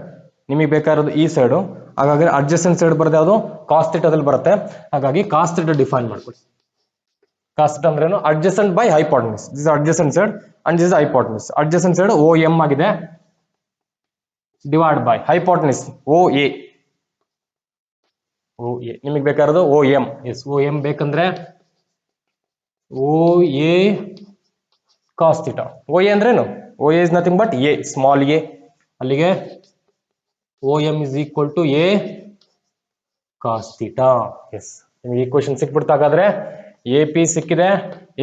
ನಿಮಗೆ ಬೇಕಾಗಿರೋದು ಈ ಸೈಡು, ಹಾಗಾಗಿ ಅಡ್ಜಸೆಂಟ್ ಸೈಡ್ ಬರುತ್ತೆ ಯಾವುದು? ಕಾಸ್ ಥೀಟಾದಲ್ಲಿ ಬರುತ್ತೆ. ಹಾಗಾಗಿ ಕಾಸ್ ಥೀಟಾ ಡಿಫೈನ್ ಮಾಡ್ಕೊಳ್ಳಿ. ಕಾಸ್ ಥೀಟಾ ಅಂದ್ರೇನು? Adjacent by hypotenuse. This adjacent side and this hypotenuse. Adjacent side O M ಆಗಿದೆ, divide by hypotenuse O A. O A ನಿಮಗೆ ಬೇಕಾಗಿರೋದು O M. Yes, O M ಬೇಕಂದ್ರೆ O A cos theta. O A ಅಂದ್ರೇನು? O A is nothing but A, small A. ಅಲ್ಲಿಗೆ O M is equal to A cos theta. Yes, ನಿಮಗೆ ಈಕ್ವೇಶನ್ ಸಿಕ್ಬಿಡ್ತಾಗಾದ್ರೆ ಎ ಪಿ ಸಿಕ್ಕಿದೆ.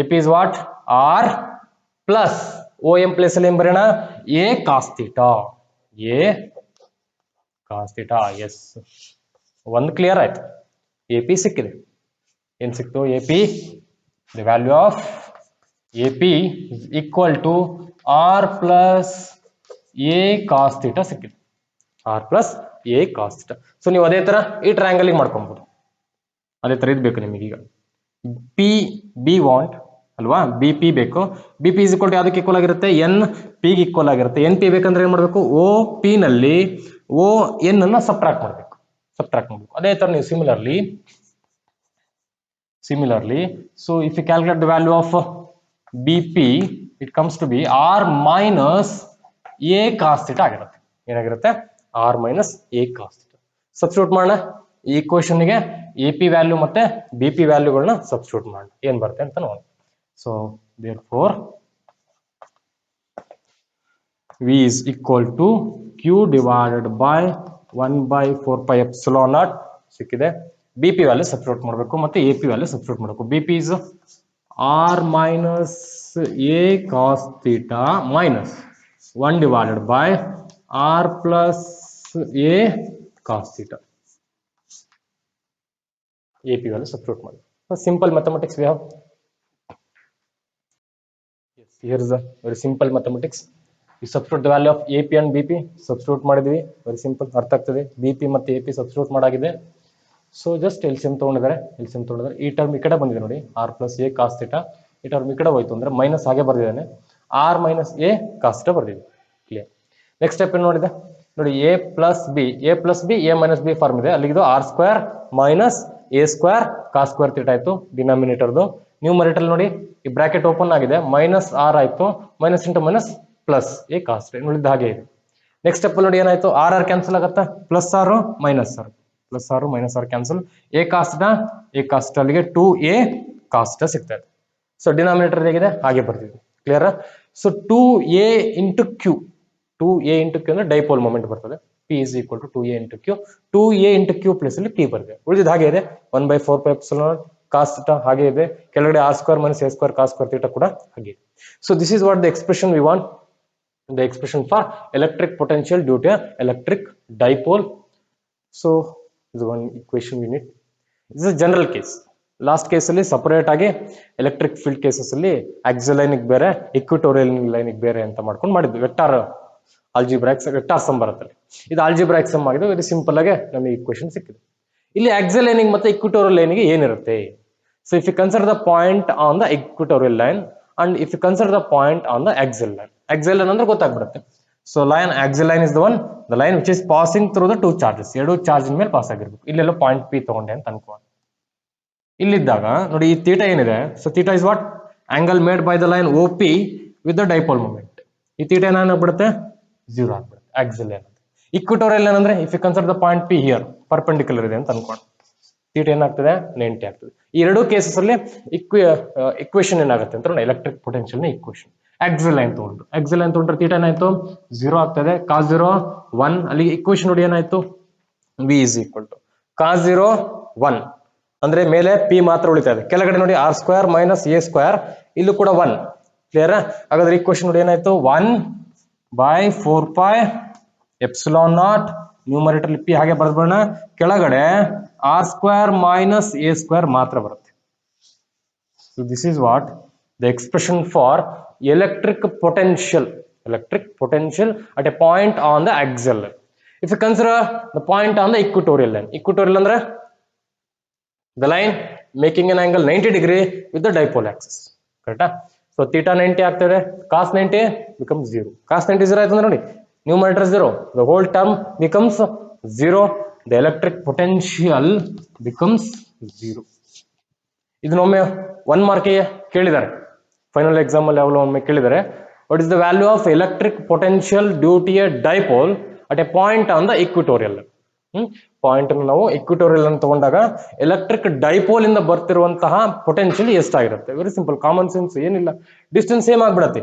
A P is what? R plus O M place ಅಲ್ಲಿ ಏನ್ ಬರೋಣ? A cos theta. A cos theta. Yes, ಒಂದು ಕ್ಲಿಯರ್ ಆಯ್ತು. ಎ ಪಿ ಸಿಕ್ಕಿದೆ. ಏನ್ ಸಿಕ್ತು? A P, the value of A P is equal to R plus A cos theta ಸಿಕ್ಕಿದೆ. R plus A cos theta. So ನೀವು ಅದೇ ತರ ಈ ಟ್ರಯಾಂಗಲ್ ಮಾಡ್ಕೊಬಹುದು. ಅದೇ ತರ ಇದು ಬೇಕು ನಿಮಗೆ. ಈಗ ಪಿ ಬಿ ವಾಂಟ್ ಅಲ್ವಾ? ಬಿ ಪಿ ಬೇಕು. B P is equal to ಯಾವ್ದಕ್ಕೆ ಈಕ್ವಲ್ ಆಗಿರುತ್ತೆ? ಎನ್ ಪಿಗೆ ಈಕ್ವಲ್ ಆಗಿರುತ್ತೆ. ಎನ್ ಪಿ ಬೇಕಂದ್ರೆ ಏನ್ ಮಾಡಬೇಕು? ಓ ಪಿ ನಲ್ಲಿ ಓ ಎನ್ ಅನ್ನ ಸಬ್ಟ್ರಾಕ್ಟ್ ಮಾಡಬೇಕು. ಅದೇ ತರ ನೀವು similarly so if you calculate the value of B P, it comes to be R minus A cos theta ಆಗಿರುತ್ತೆ. ಏನಾಗಿರುತ್ತೆ? R minus A cos theta. Substitute ಮಾಡೋಣ ಈ ಈಕ್ವೇಶನ್ ಗೆ. ಎ ಪಿ ವ್ಯಾಲ್ಯೂ ಮತ್ತೆ ಬಿ ಪಿ ವ್ಯಾಲ್ಯೂಗಳನ್ನ ಸಬ್ಸ್ಟಿಟ್ಯೂಟ್ ಮಾಡೋಣ, ಏನ್ ಬರುತ್ತೆ ಅಂತ ನೋಡೋಣ. So therefore V is equal to Q divided by 1 by 4 pi epsilon naught ಸಿಕ್ಕಿದೆ. ಬಿ ಪಿ ವ್ಯಾಲ್ಯೂ ಸಬ್ಸ್ಟಿಟ್ಯೂಟ್ ಮಾಡಬೇಕು, ಮತ್ತೆ ಎ ಪಿ ವ್ಯಾಲ್ಯೂ ಸಬ್ಸ್ಟಿಟ್ಯೂಟ್ ಮಾಡಬೇಕು. B P is R minus A cos theta minus 1 divided by R plus A cos theta. A P value substitute ಮಾಡಿ. Simple mathematics we have. Yes, here is a very simple mathematics. You substitute the value of AP and BP. Substitute ಮಾಡಿದ್ವಿ. ವೆರಿ ಸಿಂಪಲ್, ಅರ್ಥ ಆಗ್ತದೆ. BP ಮತ್ತೆ AP ಸಬ್ಸ್ಟಿಟ್ಯೂಟ್ ಮಾಡಾಗಿದೆ. ಸೊ ಜಸ್ಟ್ ಎಲ್ಸಿಎಂ ತಗೊಂಡಿದ್ದಾರೆ. ಈ ಟರ್ಮ್ ಈ ಕಡೆ ಬಂದಿದೆ ನೋಡಿ, R plus A cos theta. ಈ ಟರ್ಮ್ ಈ ಕಡೆ ಹೋಯ್ತು ಅಂದ್ರೆ ಮೈನಸ್ ಹಾಗೆ ಬರ್ದಿದ್ದಾನೆ, R minus A cos theta ಬರ್ದಿದೆ. ಕ್ಲಿಯರ್. ನೆಕ್ಸ್ಟ್ ಸ್ಟೆಪ್ ಏನು ನೋಡಿದೆ ನೋಡಿ, A plus B A minus B form ಇದೆ. ಅಲ್ಲಿಗೆ R square minus A square cos square theta ಆಯ್ತು ಡಿನಾಮಿನೇಟರ್ದು. ನ್ಯೂಮರೇಟರ್ ನೋಡಿ, ಈ ಬ್ರಾಕೆಟ್ ಓಪನ್ ಆಗಿದೆ, ಮೈನಸ್ ಆರ್ ಆಯ್ತು, minus into minus plus A cos ನೋಡಿದ ಹಾಗೆ ಇದೆ. ನೆಕ್ಸ್ಟ್ ಸ್ಟೆಪ್ ನೋಡಿ ಏನಾಯ್ತು, ಆರ್ ಆರ್ ಕ್ಯಾನ್ಸಲ್ ಆಗುತ್ತಾ, plus R minus R cancel. A cos ಅಲ್ಲಿಗೆ 2a ಕಾಸ್ಟ್ ಸಿಗ್ತಾ ಇದೆ. ಸೊ ಡಿನಾಮಿನೇಟರ್ ಹೇಗಿದೆ ಹಾಗೆ ಬರ್ತಿದೆ. Clear? So 2a into q ಅಂದ್ರೆ ಡೈಪೋಲ್ ಮೊಮೆಂಟ್ ಬರ್ತದೆ. P is equal to 2a into q. 2a into q place ಅಲ್ಲಿ p ಬರ್ತದೆ. ಉಳಿದಿದ್ದು ಹಾಗೆ ಇದೆ, 1 by 4 pi epsilon cos theta ಹಾಗೆ ಇದೆ. ಕೆಳಗಡೆ R square minus A square cos square theta ಕೂಡ ಹಾಗೆ ಇದೆ. So this is what the expression we want, the expression for electric potential due to electric dipole. So this one equation we need. This is a general case. Last ಕೇಸಲ್ಲಿ ಸಪರೇಟ್ ಆಗಿ ಎಲೆಕ್ಟ್ರಿಕ್ ಫೀಲ್ಡ್ ಕೇಸಸ್ ಅಲ್ಲಿ ಆಕ್ಸಿಯಲ್ ಲೈನಿಗೆ ಬೇರೆ, ಇಕ್ವಿಟೋರಿಯಲ್ ಲೈನಿಗೆ ಬೇರೆ ಅಂತ ಮಾಡ್ಕೊಂಡು ಮಾಡಿದ್ವಿ. ವೆಕ್ಟಾರ್ ಆಲ್ಜಿಬ್ರಾಕ್ಸ್ ವೆಕ್ಟಾರ್ ಸಮ್ ಬರುತ್ತೆ. ಇದು ಆಲ್ಜಿಬ್ರಾಕ್ ಸಮ್ ಆಗಿದೆ. ವೆರಿ ಸಿಂಪಲ್ ಆಗಿ ನಮಗೆ ಇಕ್ವೇಶನ್ ಸಿಕ್ಕಿದೆ. ಇಲ್ಲಿ ಆಕ್ಸಿಯಲ್ ಲೈನಿಗೆ ಮತ್ತೆ ಇಕ್ವಿಟೋರಿಯಲ್ ಲೈನಿಗೆ ಏನಿರುತ್ತೆ? So if you consider the point on the equatorial line and if you consider the point on the axial line ಅಂದ್ರೆ ಗೊತ್ತಾಗ್ಬಿಡುತ್ತೆ. So axial line is the line which is passing through the two charges. ಎರಡು ಚಾರ್ಜ್ ಮೇಲೆ ಪಾಸ್ ಆಗಿರ್ಬೇಕು. ಇಲ್ಲೆಲ್ಲ ಪಾಯಿಂಟ್ ಪಿ ತಗೊಂಡೆ ಅಂತ ಅನ್ಕೋ. ಇಲ್ಲಿದ್ದಾಗ ನೋಡಿ ಈ ಥೀಟಾ ಏನಿದೆ, so theta is what angle made by the line O P with the dipole moment. ಈ ಥೀಟಾ ಏನಾಗ್ಬಿಡುತ್ತೆ 0 ಆಗ್ಬಿಡುತ್ತೆ. ಆಕ್ಸಿಲ್ ಏನಂದ್ರೆ ಇಕ್ವಿಟೋರಿಯಲ್ ಏನಂದ್ರೆ if you consider the point P here perpendicular ಇದೆ ಅಂತ ಅನ್ಕೊಂಡು ಥೀಟಾ ಏನಾಗ್ತದೆ 90 ಆಗ್ತದೆ. ಈ ಎರಡೂ ಕೇಸಸ್ ಅಲ್ಲಿ ಇಕ್ವೇಶನ್ ಏನಾಗುತ್ತೆ ಅಂತ ನೋಡಿ, ಎಲೆಕ್ಟ್ರಿಕ್ ಪೊಟೆನ್ಶಿಯಲ್ ನ ಇಕ್ವೇಶನ್. ಆಕ್ಸಿಲ್ ಲೈನ್ ತಗೊಂಡ್ರೆ ಥೀಟಾ ಏನಾಯ್ತು 0 ಆಗ್ತದೆ, ಕಾಸ್ 0 1. ಅಲ್ಲಿ ಇಕ್ವೇಶನ್ ನೋಡಿ ಏನಾಯ್ತು, ವಿ ಇಸ್ ಈಕ್ವಲ್ ಟು ಕಾಸ್ 0 1 ಅಂದ್ರೆ ಮೇಲೆ ಪಿ ಮಾತ್ರ ಉಳಿತಾ ಇದೆ, ಕೆಳಗಡೆ ನೋಡಿ R square minus A square, ಇಲ್ಲೂ ಕೂಡ 1. ಕ್ಲಿಯರ್? ಹಾಗಾದ್ರೆ ಇಕ್ವೇಶನ್ ನೋಡಿ ಏನಾಯ್ತು 1/4π ಎಪ್ಸಿಲಾನ್ ನಾಟ್, ನ್ಯೂಮರೇಟರ್ ಪಿ ಹಾಗೆ ಬರ್ಬೋಣ, ಕೆಳಗಡೆ R square minus A square ಮಾತ್ರ ಬರುತ್ತೆ. So this is what the expression for electric potential at a point on the axial line. If you consider the point on the equatorial line, equatorial ಅಂದ್ರೆ the line making an angle 90 degree with the dipole axis. ಕರೆಕ್ಟಾ? ಸೊ ಥೀಟಾ 90 ಆಗ್ತದೆ, ಕಾಸ್ 90 becomes 0. ಕಾಸ್ 90 0 ಆಯ್ತು ಅಂದ್ರೆ ನೋಡಿ numerator 0, the whole term becomes 0, the electric potential becomes 0. ಇದನ್ನೊಮ್ಮೆ 1 ಮಾರ್ಕಿಗೆ ಕೇಳಿದ್ದಾರೆ, ಫೈನಲ್ ಎಕ್ಸಾಮ್ ಅಲ್ಲಿ ಯಾವಾಗಲೂ ಒಮ್ಮೆ ಕೇಳಿದ್ದಾರೆ. What is the value of electric potential due to a dipole at a point on the equatorial? Point ನಾವು ಇಕ್ವಿಟೋರಿಯಲ್ ಅಂತ ತಗೊಂಡಾಗ ಎಲೆಕ್ಟ್ರಿಕ್ ಡೈಪೋಲ್ ಇಂದ ಬರ್ತಿರುವಂತಹ ಪೊಟೆನ್ಶಿಯಲ್ ಎಷ್ಟಾಗಿರುತ್ತೆ? ವೆರಿ ಸಿಂಪಲ್, ಕಾಮನ್ ಸೆನ್ಸ್, ಏನಿಲ್ಲ, ಡಿಸ್ಟೆನ್ಸ್ ಸೇಮ್ ಆಗ್ಬಿಡತ್ತೆ.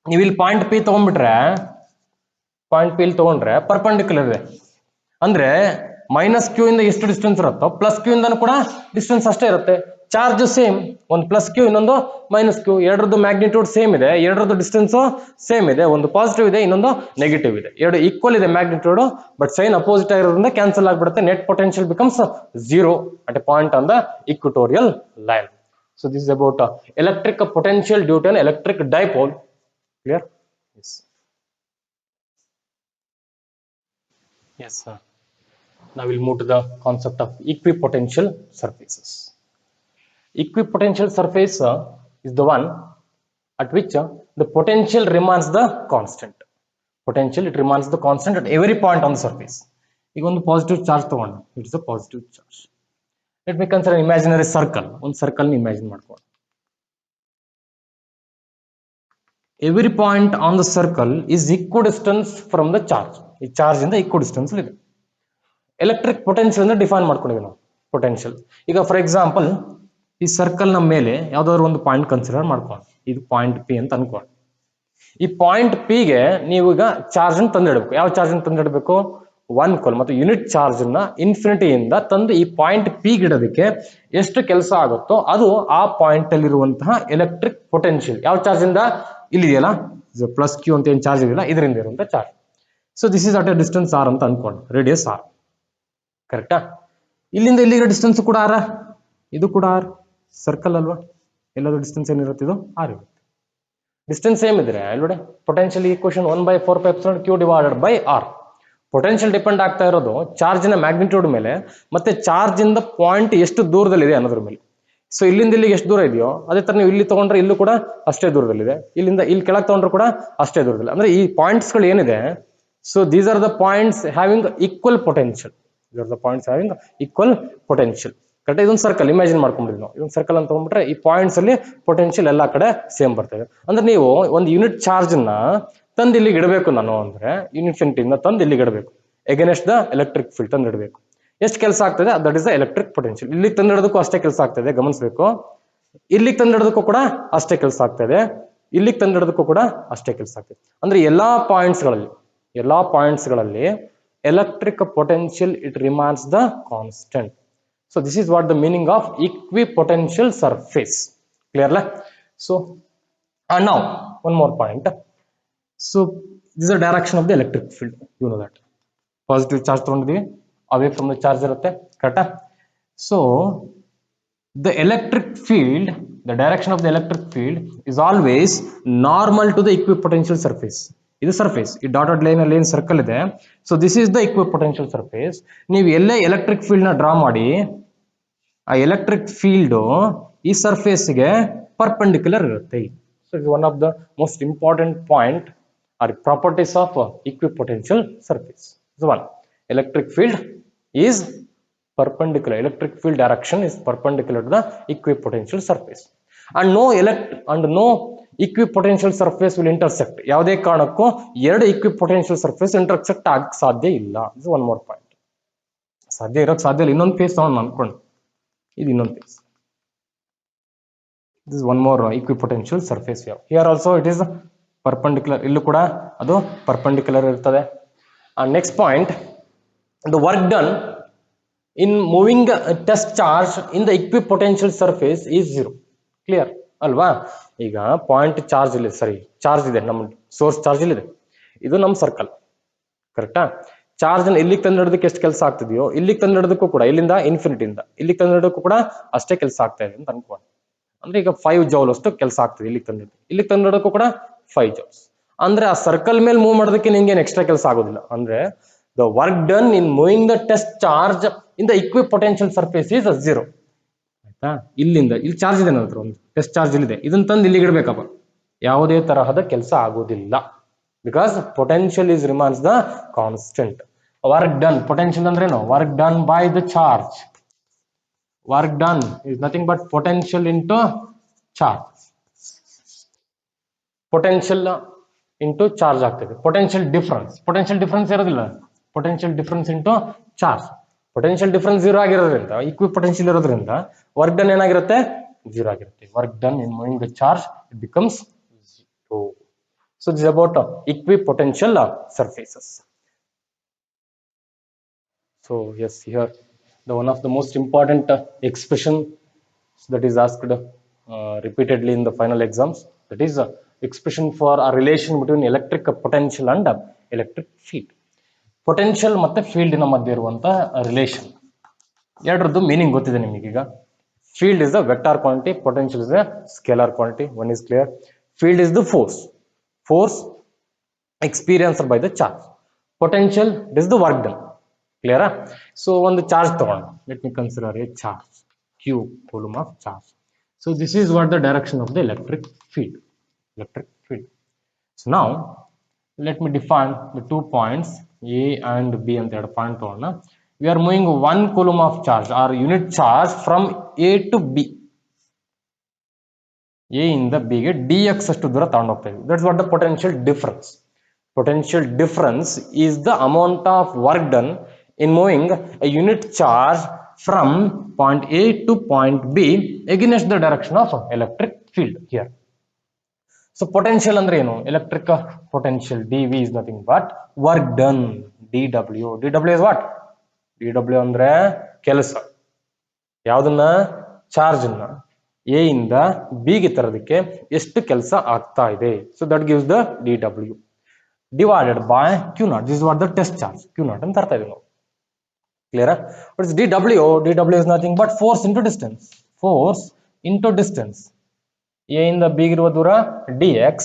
ನೀವು ಇಲ್ಲಿ ಪಾಯಿಂಟ್ ಪಿ ತಗೊಂಡ್ಬಿಟ್ರೆ, ಪಾಯಿಂಟ್ ಪಿ ತಗೊಂಡ್ರೆ ಪರ್ಪೆಂಡಿಕ್ಯುಲರ್ ಇದೆ ಅಂದ್ರೆ ಮೈನಸ್ ಕ್ಯೂ ಇಂದ ಎಷ್ಟು ಡಿಸ್ಟೆನ್ಸ್ ಇರುತ್ತೋ ಪ್ಲಸ್ ಕ್ಯೂ ಇಂದನೂ ಕೂಡ ಡಿಸ್ಟೆನ್ಸ್ ಅಷ್ಟೇ ಇರುತ್ತೆ. ಚಾರ್ಜ್ ಸೇಮ್, ಒಂದು ಪ್ಲಸ್ ಕ್ಯೂ ಇನ್ನೊಂದು ಮೈನಸ್ ಕ್ಯೂ, ಎರಡರದ್ದು ಮ್ಯಾಗ್ನಿಟ್ಯೂಡ್ ಸೇಮ್ ಇದೆ, ಎರಡರದ್ದು ಡಿಸ್ಟೆನ್ಸ್ ಸೇಮ್ ಇದೆ, ಒಂದು ಪಾಸಿಟಿವ್ ಇದೆ ಇನ್ನೊಂದು ನೆಗೆಟಿವ್ ಇದೆ, ಎರಡು ಈಕ್ವಲ್ ಇದೆ ಮ್ಯಾಗ್ನಿಟ್ಯೂಡ್, ಬಟ್ ಸೈನ್ ಅಪೋಸಿಟ್ ಆಗಿರೋದ್ರಿಂದ ಕ್ಯಾನ್ಸಲ್ ಆಗ್ಬಿಡುತ್ತೆ. Net potential becomes 0 at a point on the equatorial line. So this is about electric potential due to an electric dipole. Clear? Yes. Yes, sir. Now we'll move to the concept of equipotential surfaces. Equipotential surface is the one at which the potential remains the constant. Potential, it remains the constant at every point on the surface. ಈಗ ಒಂದು ಪಾಸಿಟಿವ್ ಚಾರ್ಜ್ ತಗೊಂಡು, it is a positive charge. Let me consider imaginary circle. ಒಂದು ಸರ್ಕಲ್ ನ ಇಮ್ಯಾಜಿನ್ ಮಾಡ್ಕೊಂಡು, every point on the circle is ಈಕ್ವ distance from the charge. ಈ ಚಾರ್ಜ್ ಇಂದ ಈಕ್ವ ಡಿಸ್ಟೆನ್ಸ್ ಇದೆ. ಎಲೆಕ್ಟ್ರಿಕ್ ಪೊಟೆನ್ಶಿಯಲ್ ಅಂದ್ರೆ ಡಿಫೈನ್ ಮಾಡ್ಕೊಂಡಿದ್ದೀವಿ ನಾವು ಪೊಟೆನ್ಶಿಯಲ್. ಈಗ ಫಾರ್ ಎಕ್ಸಾಂಪಲ್ ಈ ಸರ್ಕಲ್ ನ ಮೇಲೆ ಯಾವ್ದಾದ್ರು ಒಂದು ಪಾಯಿಂಟ್ ಕನ್ಸಿಡರ್ ಮಾಡ್ಕೊಂಡು, ಇದು ಪಾಯಿಂಟ್ ಪಿ ಅಂತ ಅನ್ಕೊಂಡು, ಈ ಪಾಯಿಂಟ್ ಪಿ ಗೆ ನೀವು ಈಗ ಚಾರ್ಜ್ ಅನ್ನು ತಂದಿಡಬೇಕು. ಯಾವ ಚಾರ್ಜ್ ಅನ್ನು ತಂದಿಡಬೇಕು? 1 ಕೂಲಂಬ್ ಮತ್ತು ಯೂನಿಟ್ ಚಾರ್ಜ್ ಅನ್ನ ಇನ್ಫಿನಿಟಿಯಿಂದ ತಂದು ಈ ಪಾಯಿಂಟ್ ಪಿ ಗಿಡೋದಕ್ಕೆ ಎಷ್ಟು ಕೆಲಸ ಆಗುತ್ತೋ ಅದು ಆ ಪಾಯಿಂಟ್ ಅಲ್ಲಿ ಇರುವಂತಹ ಎಲೆಕ್ಟ್ರಿಕ್ ಪೊಟೆನ್ಶಿಯಲ್. ಯಾವ ಚಾರ್ಜ್ ಇಂದ? ಇಲ್ಲಿದೆಯಲ್ಲ ಪ್ಲಸ್ ಕ್ಯೂ ಅಂತ ಏನ್ ಚಾರ್ಜ್ ಇದೆಯಲ್ಲ ಇದರಿಂದ ಇರುವಂತ charge. So this is at a distance R ಅಂತ ಅನ್ಕೊಂಡು, ರೇಡಿಯಸ್ ಆರ್. ಕರೆಕ್ಟಾ? ಇಲ್ಲಿಂದ ಇಲ್ಲಿಗೆ ಡಿಸ್ಟೆನ್ಸ್ ಕೂಡ ಆರ್, ಇದು ಕೂಡ ಆರ್, ಸರ್ಕಲ್ ಅಲ್ವಾ, ಎಲ್ಲದೂ ಡಿಸ್ಟೆನ್ಸ್ ಏನಿರುತ್ತೆ ಇದು ಆರ್ ಇರುತ್ತೆ. ಡಿಸ್ಟೆನ್ಸ್ ಸೇಮ್ ಇದ್ರೆ ನೋಡಿ potential equation 1/4π q divided by R. Potential depend ಆಗ್ತಾ ಇರೋದು ಚಾರ್ಜಿನ ಮ್ಯಾಗ್ನಿಟ್ಯೂಡ್ ಮೇಲೆ ಮತ್ತೆ ಚಾರ್ಜ್ ಇಂದ ಪಾಯಿಂಟ್ ಎಷ್ಟು ದೂರದಲ್ಲಿದೆ ಅನ್ನೋದ್ರ ಮೇಲೆ. ಸೊ ಇಲ್ಲಿಂದ ಇಲ್ಲಿಗೆ ಎಷ್ಟು ದೂರ ಇದೆಯೋ ಅದೇ ತರ ನೀವು ಇಲ್ಲಿ ತಗೊಂಡ್ರೆ ಇಲ್ಲೂ ಕೂಡ ಅಷ್ಟೇ ದೂರದಲ್ಲಿದೆ, ಇಲ್ಲಿಂದ ಇಲ್ಲಿ ಕೆಳಗೆ ತಗೊಂಡ್ರು ಕೂಡ ಅಷ್ಟೇ ದೂರದಲ್ಲಿ. ಅಂದ್ರೆ ಈ ಪಾಯಿಂಟ್ಸ್ ಗಳು ಏನಿದೆ, so these are the points having equal potential. These are the points having equal potential. Correct? ಇದೊಂದು ಸರ್ಕಲ್ ಇಮ್ಯಾಜಿನ್ ಮಾಡ್ಕೊಂಡಿದ್ವಿ ನಾವು. ಇದೊಂದು ಸರ್ಕಲ್ ಅಂತ ತಗೊಂಡ್ಬಿಟ್ರೆ ಈ ಪಾಯಿಂಟ್ಸ್ ಅಲ್ಲಿ ಪೊಟೆನ್ಶಿಯಲ್ ಎಲ್ಲಾ ಕಡೆ ಸೇಮ್ ಬರ್ತದೆ. ಅಂದ್ರೆ ನೀವು ಒಂದು ಯೂನಿಟ್ ಚಾರ್ಜ್ ನ ತಂದು ಇಲ್ಲಿಗೆ ಇಡಬೇಕು ನಾನು ಅಂದ್ರೆ ಇನ್ಫಿನಿಟಿಯಿಂದ ತಂದು ಇಲ್ಲಿಗೆ ಇಡಬೇಕು, ಎಗೇನೆಸ್ಟ್ ದ ಎಲೆಕ್ಟ್ರಿಕ್ ಫೀಲ್ಡ್ ತಂದು ಇಡಬೇಕು. ಎಷ್ಟು ಕೆಲಸ ಆಗ್ತದೆ? That is the electric potential. ಇಲ್ಲಿಗೆ ತಂದಿಡೋದಕ್ಕೂ ಅಷ್ಟೇ ಕೆಲಸ ಆಗ್ತದೆ, ಗಮನಿಸಬೇಕು. ಇಲ್ಲಿಗೆ ತಂದಿಡೋದಕ್ಕೂ ಕೂಡ ಅಷ್ಟೇ ಕೆಲಸ ಆಗ್ತದೆ, ಇಲ್ಲಿಗೆ ತಂದಿಡೋದಕ್ಕೂ ಕೂಡ ಅಷ್ಟೇ ಕೆಲಸ ಆಗ್ತದೆ. ಅಂದ್ರೆ ಎಲ್ಲಾ ಪಾಯಿಂಟ್ಸ್ ಗಳಲ್ಲಿ electric potential it remains the constant. So this is what the meaning of equipotential surface. Clear la? So and now one more point. So this is the direction of the electric field. You know that positive charge ತಗೊಂಡಿದ್ದೀವಿ, away from the charge ಇರುತ್ತೆ. ಕರೆಕ್ಟಾ? So the electric field, the direction of the electric field is always normal to the equipotential surface. ಇದು ಸರ್ಫೇಸ್, ಈ ಡಾಟೆಡ್ ಲೈನ್ ಅಲ್ಲಿ ಏನ್ ಸರ್ಕಲ್ ಇದೆ, so this is the equipotential surface. ನೀವು ಎಲ್ಲೇ ಎಲೆಕ್ಟ್ರಿಕ್ ಫೀಲ್ಡ್ ನ ಡ್ರಾ ಮಾಡಿ ಆ ಎಲೆಕ್ಟ್ರಿಕ್ ಫೀಲ್ಡ್ ಈ ಸರ್ಫೇಸ್ಗೆ ಪರ್ಪೆಂಡಿಕ್ಯುಲರ್ ಇರುತ್ತೆ. So it one of the most important point are properties of equipotential surface. One, electric field is perpendicular. Electric field direction is perpendicular to the equipotential surface. And no equipotential surface will intersect. ಯಾವುದೇ ಕಾರಣಕ್ಕೂ ಎರಡು equipotential surface intersect ಆಗಕ್ಕೆ ಸಾಧ್ಯ ಇಲ್ಲ. This is one more point. ಸಾಧ್ಯ ಇರೋಕ್ಕೆ ಸಾಧ್ಯ ಇಲ್ಲ. ಇನ್ನೊಂದು ಪೇಸ್ ತಗೊಂಡು ಅನ್ಕೊಂಡು ಇದು ಇನ್ನೊಂದು phase. This is one more equipotential surface we have. Here also it is perpendicular. ಇಲ್ಲೂ ಕೂಡ ಅದು perpendicular ಇರ್ತದೆ. And next point, the work done in moving a test charge in the equipotential surface is 0. Clear ಅಲ್ವಾ? ಈಗ ಪಾಯಿಂಟ್ ಚಾರ್ಜ್ ಇಲ್ಲ, ಸರಿ ಚಾರ್ಜ್ ಇದೆ, ನಮ್ಮ ಸೋರ್ಸ್ ಚಾರ್ಜ್ ಇಲ್ಲಿದೆ, ಇದು ನಮ್ಮ ಸರ್ಕಲ್, ಕರೆಕ್ಟಾ? ಚಾರ್ಜ್ ಇಲ್ಲಿಗೆ ತಂದಿಡೋದಕ್ಕೆ ಎಷ್ಟು ಕೆಲಸ ಆಗ್ತಿದೆಯೋ ಇಲ್ಲಿಗೆ ತಂದಿಡೋದಕ್ಕೂ ಕೂಡ, ಇಲ್ಲಿಂದ ಇನ್ಫಿನಿಟಿಯಿಂದ ಇಲ್ಲಿಗೆ ತಂದಿಡೋದಕ್ಕೂ ಕೂಡ ಅಷ್ಟೇ ಕೆಲಸ ಆಗ್ತಾ ಇದೆ ಅಂತ ಅನ್ಕೊಂಡು. ಅಂದ್ರೆ ಈಗ 5 ಜೌಲ್ ಅಷ್ಟು ಕೆಲಸ ಆಗ್ತದೆ ಇಲ್ಲಿಗೆ ತಂದಿಡೋದಕ್ಕೂ ಕೂಡ 5 ಜೌಲ್ಸ್. ಅಂದ್ರೆ ಆ ಸರ್ಕಲ್ ಮೇಲೆ ಮೂವ್ ಮಾಡೋದಕ್ಕೆ ನಿಮ್ಗೆ ಎಕ್ಸ್ಟ್ರಾ ಕೆಲಸ ಆಗೋದಿಲ್ಲ. ಅಂದ್ರೆ the work done in moving the test charge in the equipotential surface is 0. ಆಯ್ತಾ? ಇಲ್ಲಿ ಚಾರ್ಜ್ ಇದೆ, ನನ್ನ ಒಂದು ಟೆಸ್ಟ್ ಚಾರ್ಜ್ ಇಲ್ಲಿದೆ, ಇದನ್ನ ತಂದು ಇಲ್ಲಿಗೆ ಇಡಬೇಕಪ್ಪ, ಯಾವುದೇ ತರಹದ ಕೆಲಸ ಆಗೋದಿಲ್ಲ. Because potential is remains the constant. Work done, potential ಅಂದ್ರೆ ಏನು? Work done by the charge. Work done is nothing but potential into charge. Potential into charge ಆಗ್ತದೆ. ಪೊಟೆನ್ಷಿಯಲ್ ಡಿಫರೆನ್ಸ್ ಇರೋದಿಲ್ಲ. Potential difference into charge. Potential difference 0 ಆಗಿರೋದ್ರಿಂದ, ಈಕ್ವಿಪೊಟೆನ್ಷಿಯಲ್ ಇರೋದ್ರಿಂದ ವರ್ಕ್ ಡನ್ ಏನಾಗಿರುತ್ತೆ? 0 ಆಗಿರುತ್ತೆ. Work done in moving the charge it becomes 0. So this about equipotential surfaces. So yes, here the one of the most important expression that is asked repeatedly in the final exams, that is expression for a relation between electric potential and electric field. Potential ಮತ್ತೆ ಫೀಲ್ಡ್ ನ ಮಧ್ಯೆ ಇರುವಂತ ರಿಲೇಷನ್, ಎರಡರದ್ದು ಮೀನಿಂಗ್ ಗೊತ್ತಿದೆ ನಿಮಗೀಗ. Field is the vector quantity, potential is the scalar quantity. One is clear. Field is the force experienced by the charge. Potential is the work done. ಕ್ಲಿಯರಾ? ಸೊ ಒಂದು ಚಾರ್ಜ್ ತಗೋಣ. Let me consider a charge q coulomb of charge. So this is what the direction of the electric field. So now let me define the 2 points A and B ಅಂತ ಎರಡು ಪಾಯಿಂಟ್ ತಗೋಣ. We are moving 1 coulomb of charge or unit charge from A to B. A ಇಂದ B ಗೆ dx ಅಷ್ಟು ದೂರ ತಗೊಂಡು ಹೋಗ್ತಾ ಇದ್ದೀವಿ. That's what the potential difference. Potential difference is the amount of work done in moving a unit charge from point A to point B against the direction of electric field here. So potential ಅಂದ್ರೆ ಏನು? Electric potential dV is nothing but work done dW. dW is what? dW ಅಂದ್ರೆ ಕೆಲಸ. ಯಾವುದನ್ನ? ಚಾರ್ಜ್ ಅನ್ನ A ಇಂದ B ಗೆ ತರೋದಕ್ಕೆ ಎಷ್ಟು ಕೆಲಸ ಆಗ್ತಾ ಇದೆ. So that gives the dW divided by Q0. This is what the test charge Q0 ಅಂತ ತರ್ತಾ ಇದೀವಿ ನಾವು. Clear? What is dW? dW is nothing but force into distance. Force into distance. A ಇಂದ B ಇರುವ ದೂರ dx,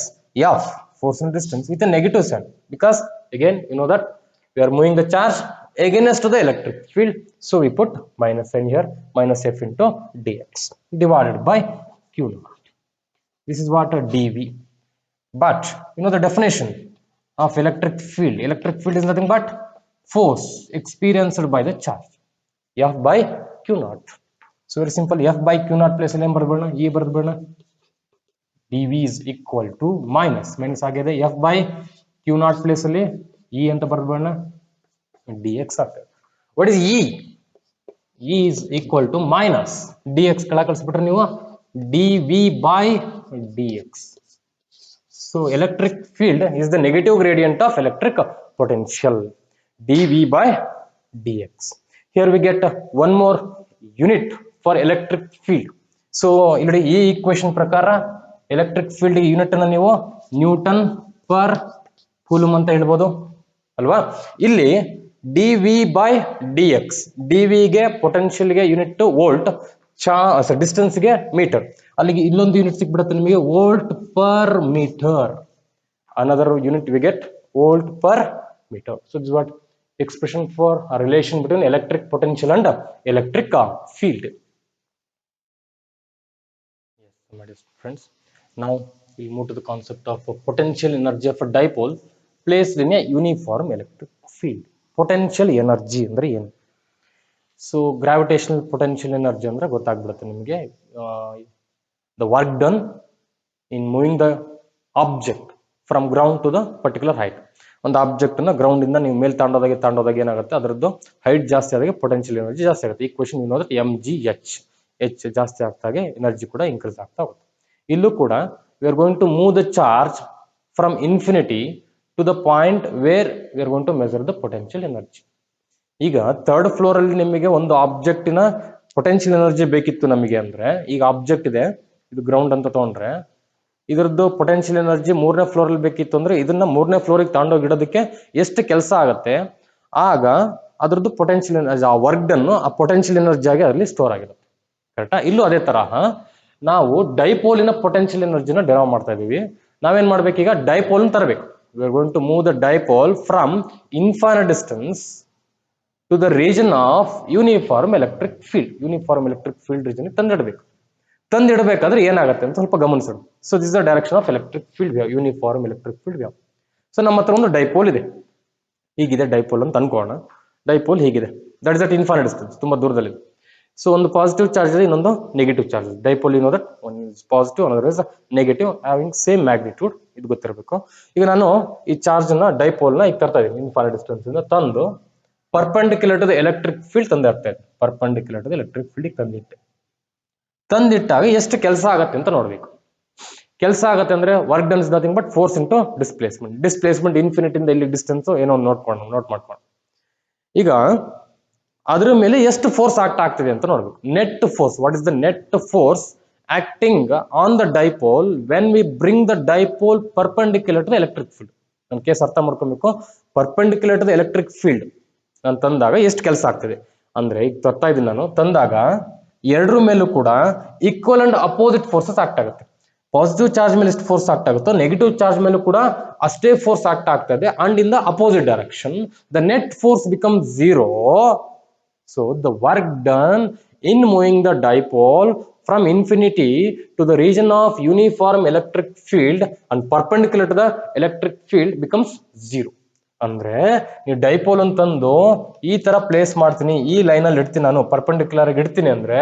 F force into distance with a negative sign, because again you know that we are moving the charge against the electric field, so we put minus sign here, minus F into dx divided by Q0. This is what a dV. But you know the definition of electric field. Electric field is nothing but force experienced by the charge, F by Q0. So very simple, F by Q0 place ಅಲ್ಲಿ ಬರಬೇಡ, E ಬರಬೇಡ, dV is equal to minus ಆಗಿದೆ, F by Q0 ಪ್ಲೇಸ್ ಅಲ್ಲಿ E ಅಂತ ಬರಬೇಡ, dx ಆಗ್ತದೆ. What is E? E is equal to minus dx ಕಳಿಸ್ಬಿಟ್ರೆ ನೀವು dV by dx. So electric field is the negative gradient of electric potential, dV by dx. Here we get one more unit for electric field. So ಇಲ್ಲಿ ಈ equation ಪ್ರಕಾರ ಎಲೆಕ್ಟ್ರಿಕ್ ಫೀಲ್ಡ್ ಯೂನಿಟ್ ಅನ್ನು ನೀವು ನ್ಯೂಟನ್ ಪರ್ ಕೂಲಂಬ್ ಅಂತ ಹೇಳ್ಬೋದು ಅಲ್ವಾ. ಇಲ್ಲಿ dV by dx, dV ಗೆ ಪೊಟೆನ್ಷಿಯಲ್ ಗೆ ಯೂನಿಟ್ ವೋಲ್ಟ್, ಡಿಸ್ಟೆನ್ಸ್ ಗೆ ಮೀಟರ್. ಅಲ್ಲಿಗೆ ಇಲ್ಲೊಂದು ಯೂನಿಟ್ ಸಿಕ್ಬಿಡುತ್ತೆ ನಿಮಗೆ, volt per metre. another unit we get volt per meter. So this is what expression for a relation between electric potential and electric field. Yes, my dear friends, now we'll move to the concept of potential energy of a dipole placed in a uniform electric field. Potential energy ಅಂದ್ರೆ ಏನು? ಸೊ ಗ್ರಾವಿಟೇಷನಲ್ ಪೊಟೆನ್ಷಿಯಲ್ ಎನರ್ಜಿ ಅಂದ್ರೆ ಗೊತ್ತಾಗ್ಬಿಡುತ್ತೆ ನಿಮಗೆ. The work done in moving the object from ground to the particular height. ಒಂದು ಆಬ್ಜೆಕ್ಟ್ ಅನ್ನ ಗ್ರೌಂಡ್ ಇಂದ ನೀವು ಮೇಲೆ ತಾಂಡೋದಾಗೆ ಏನಾಗುತ್ತೆ, ಅದರದ್ದು ಹೈಟ್ ಜಾಸ್ತಿ ಆದಾಗೆ ಪೊಟೆನ್ಷಿಯಲ್ ಎನರ್ಜಿ ಜಾಸ್ತಿ ಆಗುತ್ತೆ. ಈ ಕ್ವೆಶ್ಚನ್ ನೀವು ನೋಡಿದ್ರೆ mgh ಜಾಸ್ತಿ ಆಗ್ತಾಗೆ ಎನರ್ಜಿ ಕೂಡ ಇನ್ಕ್ರೀಸ್ ಆಗ್ತಾ ಹೋಗುತ್ತೆ. ಇಲ್ಲೂ ಕೂಡ we are going to move the charge from infinity to the point where we are going to measure the potential energy. ಈಗ ಥರ್ಡ್ ಫ್ಲೋರ್ ಅಲ್ಲಿ ನಿಮಗೆ ಒಂದು ಆಬ್ಜೆಕ್ಟಿನ ಪೊಟೆನ್ಷಿಯಲ್ ಎನರ್ಜಿ ಬೇಕಿತ್ತು ನಮಗೆ ಅಂದ್ರೆ, ಈಗ ಆಬ್ಜೆಕ್ಟ್ ಇದೆ, ಇದು ಗ್ರೌಂಡ್ ಅಂತ ತಗೊಂಡ್ರೆ ಇದರದ್ದು ಪೊಟೆನ್ಷಿಯಲ್ ಎನರ್ಜಿ 3ನೇ ಫ್ಲೋರ್ ಅಲ್ಲಿ ಬೇಕಿತ್ತು ಅಂದ್ರೆ ಇದನ್ನ 3ನೇ ಫ್ಲೋರಿಗೆ ತಗೊಂಡೋಗಿ ಇಡೋದಕ್ಕೆ ಎಷ್ಟು ಕೆಲಸ ಆಗತ್ತೆ, ಆಗ ಅದ್ರದ್ದು ಪೊಟೆನ್ಷಿಯಲ್ ಎನರ್ಜಿ, ಆ ವರ್ಕ್ ಅನ್ನು ಆ ಪೊಟೆನ್ಷಿಯಲ್ ಎನರ್ಜಿ ಆಗಿ ಅದರಲ್ಲಿ ಸ್ಟೋರ್ ಆಗಿರುತ್ತೆ. ಕರೆಕ್ಟಾ? ಇಲ್ಲೂ ಅದೇ ತರಹ ನಾವು ಡೈಪೋಲಿನ ಪೊಟೆನ್ಷಿಯಲ್ ಎನರ್ಜಿನ ಡೆರೈವ್ ಮಾಡ್ತಾ ಇದೀವಿ. ನಾವೇನ್ ಮಾಡ್ಬೇಕು, ಈಗ ಡೈಪೋಲ್ ತರಬೇಕು. We are going to move the dipole from infinite distance to the region of uniform electric field. Uniform electric field region ತಂದಿಡಬೇಕಾದ್ರೆ ಏನಾಗುತ್ತೆ ಅಂತ ಸ್ವಲ್ಪ ಗಮನಿಸೋಣ. So this the direction of electric field wave, uniform electric field wave. So ನಮ್ಮ ಹತ್ರ ಒಂದು ಡೈಪೋಲ್ ಇದೆ, ಹೀಗಿದೆ ಡೈಪೋಲ್ ಅಂತ ಅನ್ಕೋಣ. ಡೈಪೋಲ್ ಹೀಗಿದೆ, that is that infinite distance, ತುಂಬಾ ದೂರದಲ್ಲಿದೆ. ಸೊ ಒಂದು ಪಾಸಿಟಿವ್ ಚಾರ್ಜ್ ಇದೆ, ಇನ್ನೊಂದು negative charge. Dipole no that one is positive, another is negative, having same magnitude. ಇದು ಗೊತ್ತಿರಬೇಕು. ಈಗ ನಾನು ಈ ಚಾರ್ಜ್ ನ ಡೈಪೋಲ್ ನ ಈಗ ತರ್ತಾ ಇದ್ದೀನಿ ಇನ್ಫೈನೈಟ್ ಡಿಸ್ಟೆನ್ಸ್ ಇಂದ ತಂದು perpendicular to the electric field ತಂದು ಇರ್ತಾ ಇದೆ. Perpendicular to the electric field ತಂದಿಟ್ಟಾಗ ಎಷ್ಟು ಕೆಲಸ ಆಗತ್ತೆ ಅಂತ ನೋಡ್ಬೇಕು. ಕೆಲಸ ಆಗತ್ತೆ ಅಂದ್ರೆ work done is nothing but force into displacement infinite ಇಂದ ಇಲ್ಲಿ ಡಿಸ್ಟೆನ್ಸ್ ಏನೋ ನೋಟ್ ಮಾಡ್ಕೊಂಡು ಈಗ ಅದ್ರ ಮೇಲೆ ಎಷ್ಟು ಫೋರ್ಸ್ ಆಗ್ತಿದೆ ಅಂತ ನೋಡ್ಬೇಕು. Net force, what is the net force acting on the dipole when we bring the dipole perpendicular to the electric field. ನನ್ನ ಕೇಸ್ ಅರ್ಥ ಮಾಡ್ಕೊಬೇಕು. Perpendicular to the electric field ನಾನು ತಂದಾಗ ಎಷ್ಟು ಕೆಲಸ ಆಗ್ತಿದೆ ಅಂದ್ರೆ, ಈಗ ತರ್ತಾ ಇದ್ದೀನಿ ನಾನು, ತಂದಾಗ ಎರಡರ ಮೇಲೂ ಕೂಡ equal and opposite forces act ಆಗುತ್ತೆ. ಪಾಸಿಟಿವ್ ಚಾರ್ಜ್ ಮೇಲೆ ಎಷ್ಟು ಫೋರ್ಸ್ ಆಕ್ಟ್ ಆಗುತ್ತೋ ನೆಗೆಟಿವ್ ಚಾರ್ಜ್ ಮೇಲೂ ಕೂಡ ಅಷ್ಟೇ ಫೋರ್ಸ್ ಆಗ್ತಾ ಇದೆ, and in the opposite direction the net force become zero. So the work done in moving the dipole from infinity to the region of uniform electric field and perpendicular to the electric field becomes zero. ಅಂದ್ರೆ ನೀವು ಡೈಪೋಲ್ ಅಂತಂದು ಈ ತರ ಪ್ಲೇಸ್ ಮಾಡ್ತೀನಿ, ಈ ಲೈನ್ ಅಲ್ಲಿ ಇಡ್ತೀನಿ, ನಾನು ಪರ್ಪೆಂಡಿಕ್ಯುಲರ್ ಆಗಿ ಇಡ್ತೀನಿ ಅಂದ್ರೆ,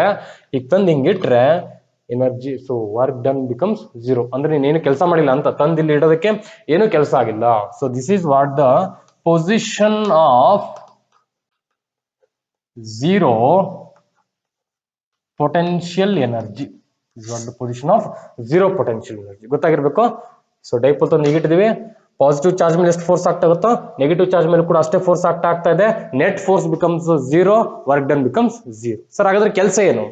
ಈಗ ತಂದು ಹಿಂಗ್ ಇಟ್ರೆ energy, so work done becomes zero. ಅಂದ್ರೆ ನೀನೇನು ಕೆಲಸ ಮಾಡಿಲ್ಲ ಅಂತ, ತಂದು ಇಲ್ಲಿ ಇಡೋದಕ್ಕೆ ಏನು ಕೆಲಸ ಆಗಿಲ್ಲ. So this is what the position of zero potential energy. Is what the position of zero potential energy. ಗೊತ್ತಾಗಿರ್ಬೇಕು. ಸೊ ಡೈಪೋಲ್ ತಂದು ಇಟ್ಟಿದ್ದೀವಿ, ಪಾಸಿಟಿವ್ ಚಾರ್ಜ್ ಮೇಲೆ ಎಷ್ಟು ಫೋರ್ಸ್ ಆಗ್ತಾ ಇರುತ್ತೋ ನೆಗೆಟಿವ್ ಚಾರ್ಜ್ ಮೇಲೆ ಕೂಡ ಅಷ್ಟೇ ಫೋರ್ಸ್ ಆಗ್ತಾ ಇದೆ. Net force becomes zero, work done becomes zero. Sir ಹಾಗಾದ್ರೆ ಕೆಲಸ ಏನು?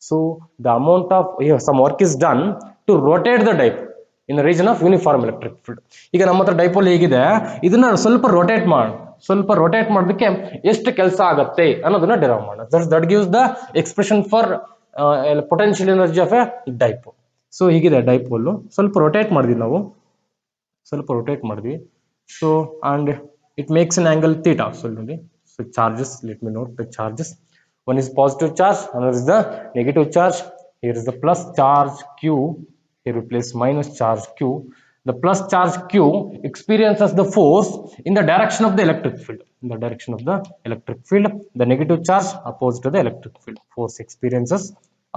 So the amount of some work is done to rotate the dipole in region of uniform electric field. ಈಗ ನಮ್ಮ ಹತ್ರ ಡೈಪೋಲ್ ಹೇಗಿದೆ, ಇದನ್ನ ಸ್ವಲ್ಪ ರೊಟೇಟ್ ಮಾಡೋದಕ್ಕೆ ಎಷ್ಟು ಕೆಲಸ ಆಗತ್ತೆ ಅನ್ನೋದನ್ನ ಡಿರೈವ್ ಮಾಡೋಣ. That gives the expression for potential energy of A dipole. So ಹೀಗಿದೆ ಡೈಪೋಲ್, ಸ್ವಲ್ಪ ರೊಟೇಟ್ ಮಾಡಿದ್ವಿ ನಾವು, so and it makes an angle theta. So charges, let me note the charges. One is positive charge, another is the negative charge. Here is the plus charge q, here we place minus charge q. The plus charge q experiences the force in the direction of the electric field. The negative charge opposite to the electric field. Force experiences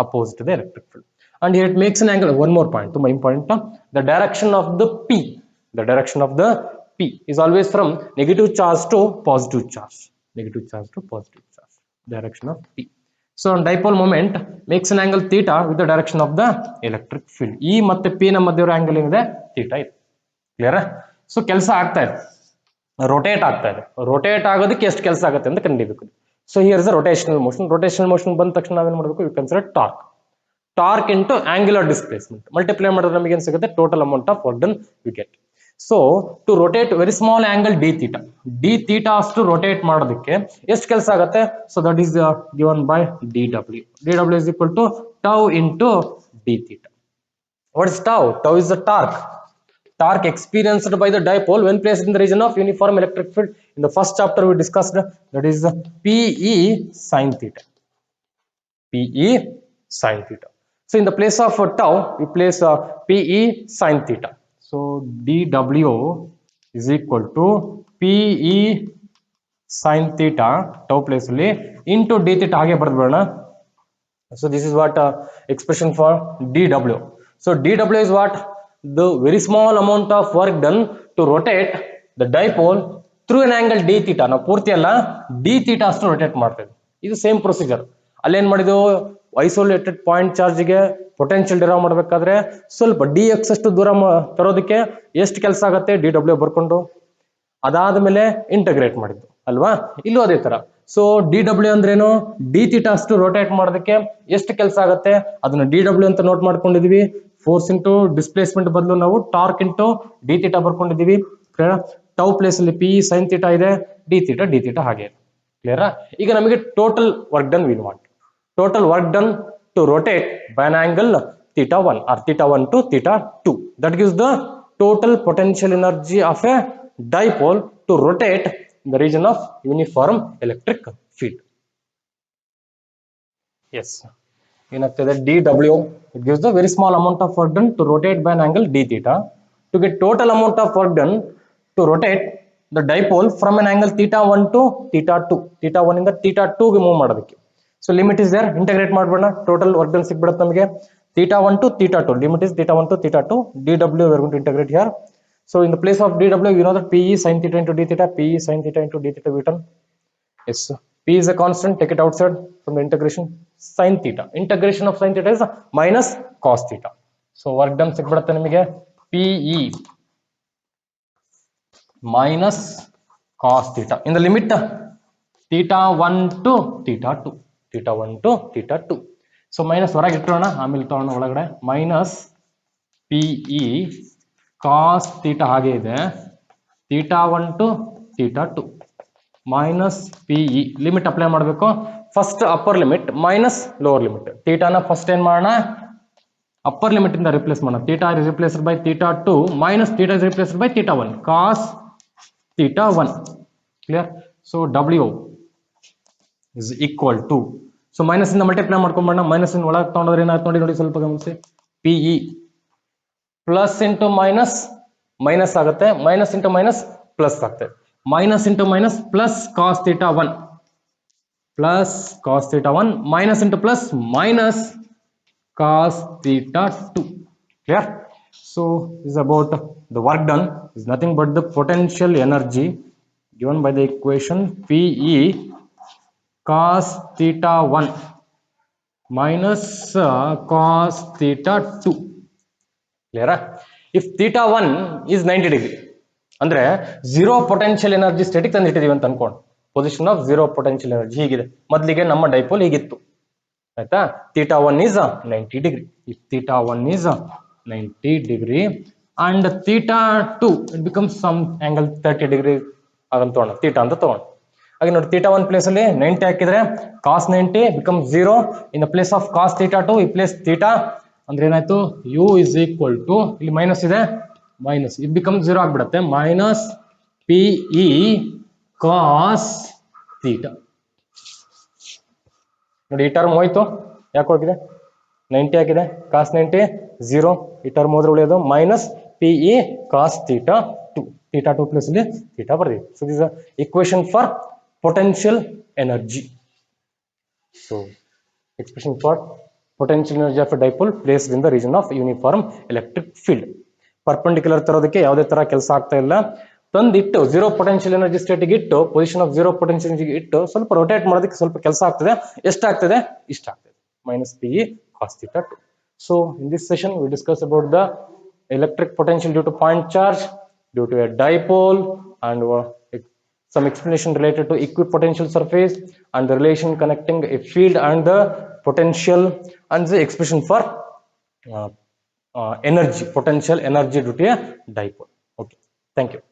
opposite to the electric field. And here it makes an angle. One more point, to my point, the direction of the p is always from negative charge to positive charge. Direction of p. So dipole moment makes an angle theta with the direction of the electric field. E ಮತ್ತೆ p ನ ಮಧ್ಯೆ ಇರೋ ಆಂಗಲ್ ಏನಿದೆ, ಥೀಟಾ ಇದೆ. ಕ್ಲಿಯರ್? ಸೊ ಕೆಲಸ ಆಗ್ತಾ ಇದೆ, ರೋಟೇಟ್ ಆಗೋದಕ್ಕೆ ಎಷ್ಟು ಕೆಲಸ ಆಗುತ್ತೆ ಅಂತ ಕಂಡುಹಿಡಿಯಬೇಕು. So here is the rotational motion ಬಂದ ತಕ್ಷಣ ನಾವೇನ್ ಮಾಡಬೇಕು, you consider torque into angular displacement multiply ಮಾಡಿದ್ರೆ ನಮಗೆ ಏನು ಸಿಗುತ್ತೆ, total amount of work done we get. So to rotate very small angle D theta ಅಷ್ಟು ರೊಟೇಟ್ ಮಾಡೋದಕ್ಕೆ ಎಷ್ಟು ಕೆಲಸ ಆಗುತ್ತೆ. So that is given by D W is equal to tau into D theta. What is tau? Tau is the torque experienced by the dipole when placed in the region of uniform electric field. In the first chapter we discussed, that is Pe sin theta. So in the place of tau we place Pe sin theta. So dw is equal to Pe sin theta tau place ಅಲ್ಲಿ into d theta ಹಾಗೆ ಬರೆದ್ಬಿಡೋಣ. So this is what expression for dw. So dw is what? The very small amount of work done to rotate the dipole through an angle d theta. ನಾವು ಪೂರ್ತಿ ಅಲ್ಲ d theta ಅಷ್ಟು rotate ಮಾಡ್ತೇವೆ. ಇದು ಸೇಮ್ ಪ್ರೊಸೀಜರ್. ಅಲ್ಲೇನ್ ಮಾಡಿದ್ವು, ಐಸೋಲೇಟೆಡ್ ಪಾಯಿಂಟ್ ಚಾರ್ಜ್ಗೆ ಪೊಟೆನ್ಷಿಯಲ್ ಡಿರೈವ್ ಮಾಡಬೇಕಾದ್ರೆ ಸ್ವಲ್ಪ ಡಿ ಎಕ್ಸ್ ಅಷ್ಟು ದೂರ ತರೋದಕ್ಕೆ ಎಷ್ಟು ಕೆಲಸ ಆಗುತ್ತೆ, ಡಿ ಡಬ್ಲ್ಯೂ ಬರ್ಕೊಂಡು ಅದಾದ್ಮೇಲೆ ಇಂಟಗ್ರೇಟ್ ಮಾಡಿದ್ದು ಅಲ್ವಾ. ಇಲ್ಲೂ ಅದೇ ತರ. ಸೊ ಡಿ ಡಬ್ಲ್ಯೂ ಅಂದ್ರೇನು, ಡಿ ಥೀಟಾ ಅಷ್ಟು ರೋಟೇಟ್ ಮಾಡೋದಕ್ಕೆ ಎಷ್ಟು ಕೆಲಸ ಆಗುತ್ತೆ ಅದನ್ನ ಡಿ ಡಬ್ಲ್ಯೂ ಅಂತ ನೋಟ್ ಮಾಡ್ಕೊಂಡಿದೀವಿ. ಫೋರ್ಸ್ ಇಂಟು ಡಿಸ್ಪ್ಲೇಸ್ಮೆಂಟ್ ಬದಲು ನಾವು ಟಾರ್ಕ್ ಇಂಟು ಡಿ ಥೀಟಾ ಬರ್ಕೊಂಡಿದೀವಿ. ಟೌ ಪ್ಲೇಸ್ ಅಲ್ಲಿ ಪಿ ಸೈನ್ ಥೀಟಾ ಇದೆ, ಡಿ ಥೀಟಾ ಹಾಗೆ. ಕ್ಲಿಯರಾ? ಈಗ ನಮಗೆ total work done we want. Total work done to rotate by an angle theta 1 or theta 1 to theta 2. That gives the total potential energy of a dipole to rotate in the region of uniform electric field. Yes. ಏನಾಗ್ತದೆ, dw, it gives the very small amount of work done to rotate by an angle d theta. To get total amount of work done to rotate the dipole from an angle theta 1 to theta 2. Theta 1 ಇಂದ theta 2 ಗೆ ಮೂವ್ ಮಾಡೋದಕ್ಕೆ. So limit is there, integrate ಮಾಡ್ಬೋಣ, ಟೋಟಲ್ ವರ್ಕ್ ಡನ್ ಸಿಕ್ಬಿಡುತ್ತೆ ನಮಗೆ. theta 1 to theta 2, limit is theta 1 to theta 2, dw we are going to integrate here. So in the place of dw you know that pe sin theta into d theta, pe sin theta into d theta written. Yes, p is a constant, take it outside from the integration. Sin theta, integration of sin theta is minus cos theta. So work done ಸಿಕ್ಬಿಡುತ್ತೆ ನಮಗೆ pe minus cos theta in the limit theta 1 to theta 2. theta 1 to theta 2. So minus ಹೊರಗೆ ಇಟ್ಟೋಣ, ಆಮೇಲೆ ತಗೋಣ ಒಳಗಡೆ. Minus P E cos theta ಹಾಗೆ ಇದೆ, theta 1 to theta 2 minus P e. Limit apply ಮಾಡಬೇಕು. First upper limit minus lower limit. ಥೀಟಾನ ಫಸ್ಟ್ ಏನ್ ಮಾಡೋಣ, ಅಪ್ಪರ್ ಲಿಮಿಟ್ ಇಂದ ರಿಪ್ಲೇಸ್ ಮಾಡೋಣ. Theta is replaced by theta 2 minus theta is replaced by theta 1 cos theta 1. Clear? So ಡಬ್ಲ್ಯೂ is equal to, so minus ಇಂದ ಮಲ್ಟಿಪ್ಲೈ ಮಾಡ್ಕೊಂಬೋಣ. ಮೈನಸ್ ಇಂದ ಒಳಗೆ ತಗೊಂಡ್ರೆ ಏನಾಯ್ತು ನೋಡಿ, ಸ್ವಲ್ಪ ಗಮನಿಸಿ. P E plus into minus minus ಆಗುತ್ತೆ, ಮೈನಸ್ ಇಂಟು ಮೈನಸ್ ಪ್ಲಸ್ ಆಗ್ತದೆ. Minus into minus plus cos theta 1 plus cos theta 1 minus into plus minus cos theta 2. Clear? So is about the work done is nothing but the potential energy given by the equation P E cos theta 1 minus cos theta 2. Clear? If theta 1 is 90 degree ಅಂದ್ರೆ ಝೀರೋ ಪೊಟೆನ್ಷಿಯಲ್ ಎನರ್ಜಿ ಸ್ಟೇಟಿಕ್ ತಂದಿಟ್ಟಿದೀವಿ ಅಂತ ಅನ್ಕೊಂಡು, position of zero potential energy ಹೀಗಿದೆ. ಮೊದಲಿಗೆ ನಮ್ಮ ಡೈಪೋಲ್ ಹೀಗಿತ್ತು, ಆಯ್ತಾ. theta 1 is 90 degree. If theta 1 is 90 degree and theta 2 it becomes some angle 30 degree ಆಗಂತ ತಗೋಣ, theta ಅಂತ ತಗೋಣ. ಹಾಗೆ ನೋಡಿ, theta 1 ಪ್ಲೇಸ್ ಅಲ್ಲಿ 90 ಹಾಕಿದ್ರೆ cos 90 becomes 0. in the place of cos theta 2 ಈ ಪ್ಲೇಸ್ theta ಅಂದ್ರೆ ಏನಾಯ್ತು, u is equal to, ಇಲ್ಲಿ ಮೈನಸ್ ಇದೆ, ಮೈನಸ್ ಇದು becomes 0 ಆಗ್ಬಿಡುತ್ತೆ, minus P e cos theta. ನೋಡಿ ಈ ಟರ್ಮ್ ಹೋಯ್ತು, ಯಾಕೆ ಹೋಗಿದೆ, 90 ಹಾಕಿದೆ, cos 90 0, ಈ ಟರ್ಮ್ ಹೋದ್ರೆ ಉಳಿಯೋದು minus P e cos theta 2. theta 2 place ಅಲ್ಲಿ theta ಬರ್ದಿದೆ. So this is equation for potential energy. So expression for potential energy of a dipole placed in the region of uniform electric field. Perpendicular ತರೋದಕ್ಕೆ ಯಾವುದೇ ತರ ಕೆಲಸ ಆಗ್ತಾ ಇಲ್ಲ, ತಂದಿಟ್ಟು ಝೀರೋ ಪೊಟೆನ್ಷಿಯಲ್ ಎನರ್ಜಿ ಸ್ಟೇಟಿಗೆ ಇಟ್ಟು position of zero potential energy ಇಟ್ಟು ಸ್ವಲ್ಪ ರೊಟೇಟ್ ಮಾಡೋದಕ್ಕೆ ಸ್ವಲ್ಪ ಕೆಲಸ ಆಗ್ತದೆ. ಎಷ್ಟಾಗ್ತದೆ, ಇಷ್ಟ ಆಗ್ತದೆ, minus P E cos theta 2. So in this session we discuss about the electric potential due to point charge due to a dipole and some explanation related to equipotential surface and the relation connecting a field and the potential and the expression for energy, potential energy due to a dipole. Okay, thank you.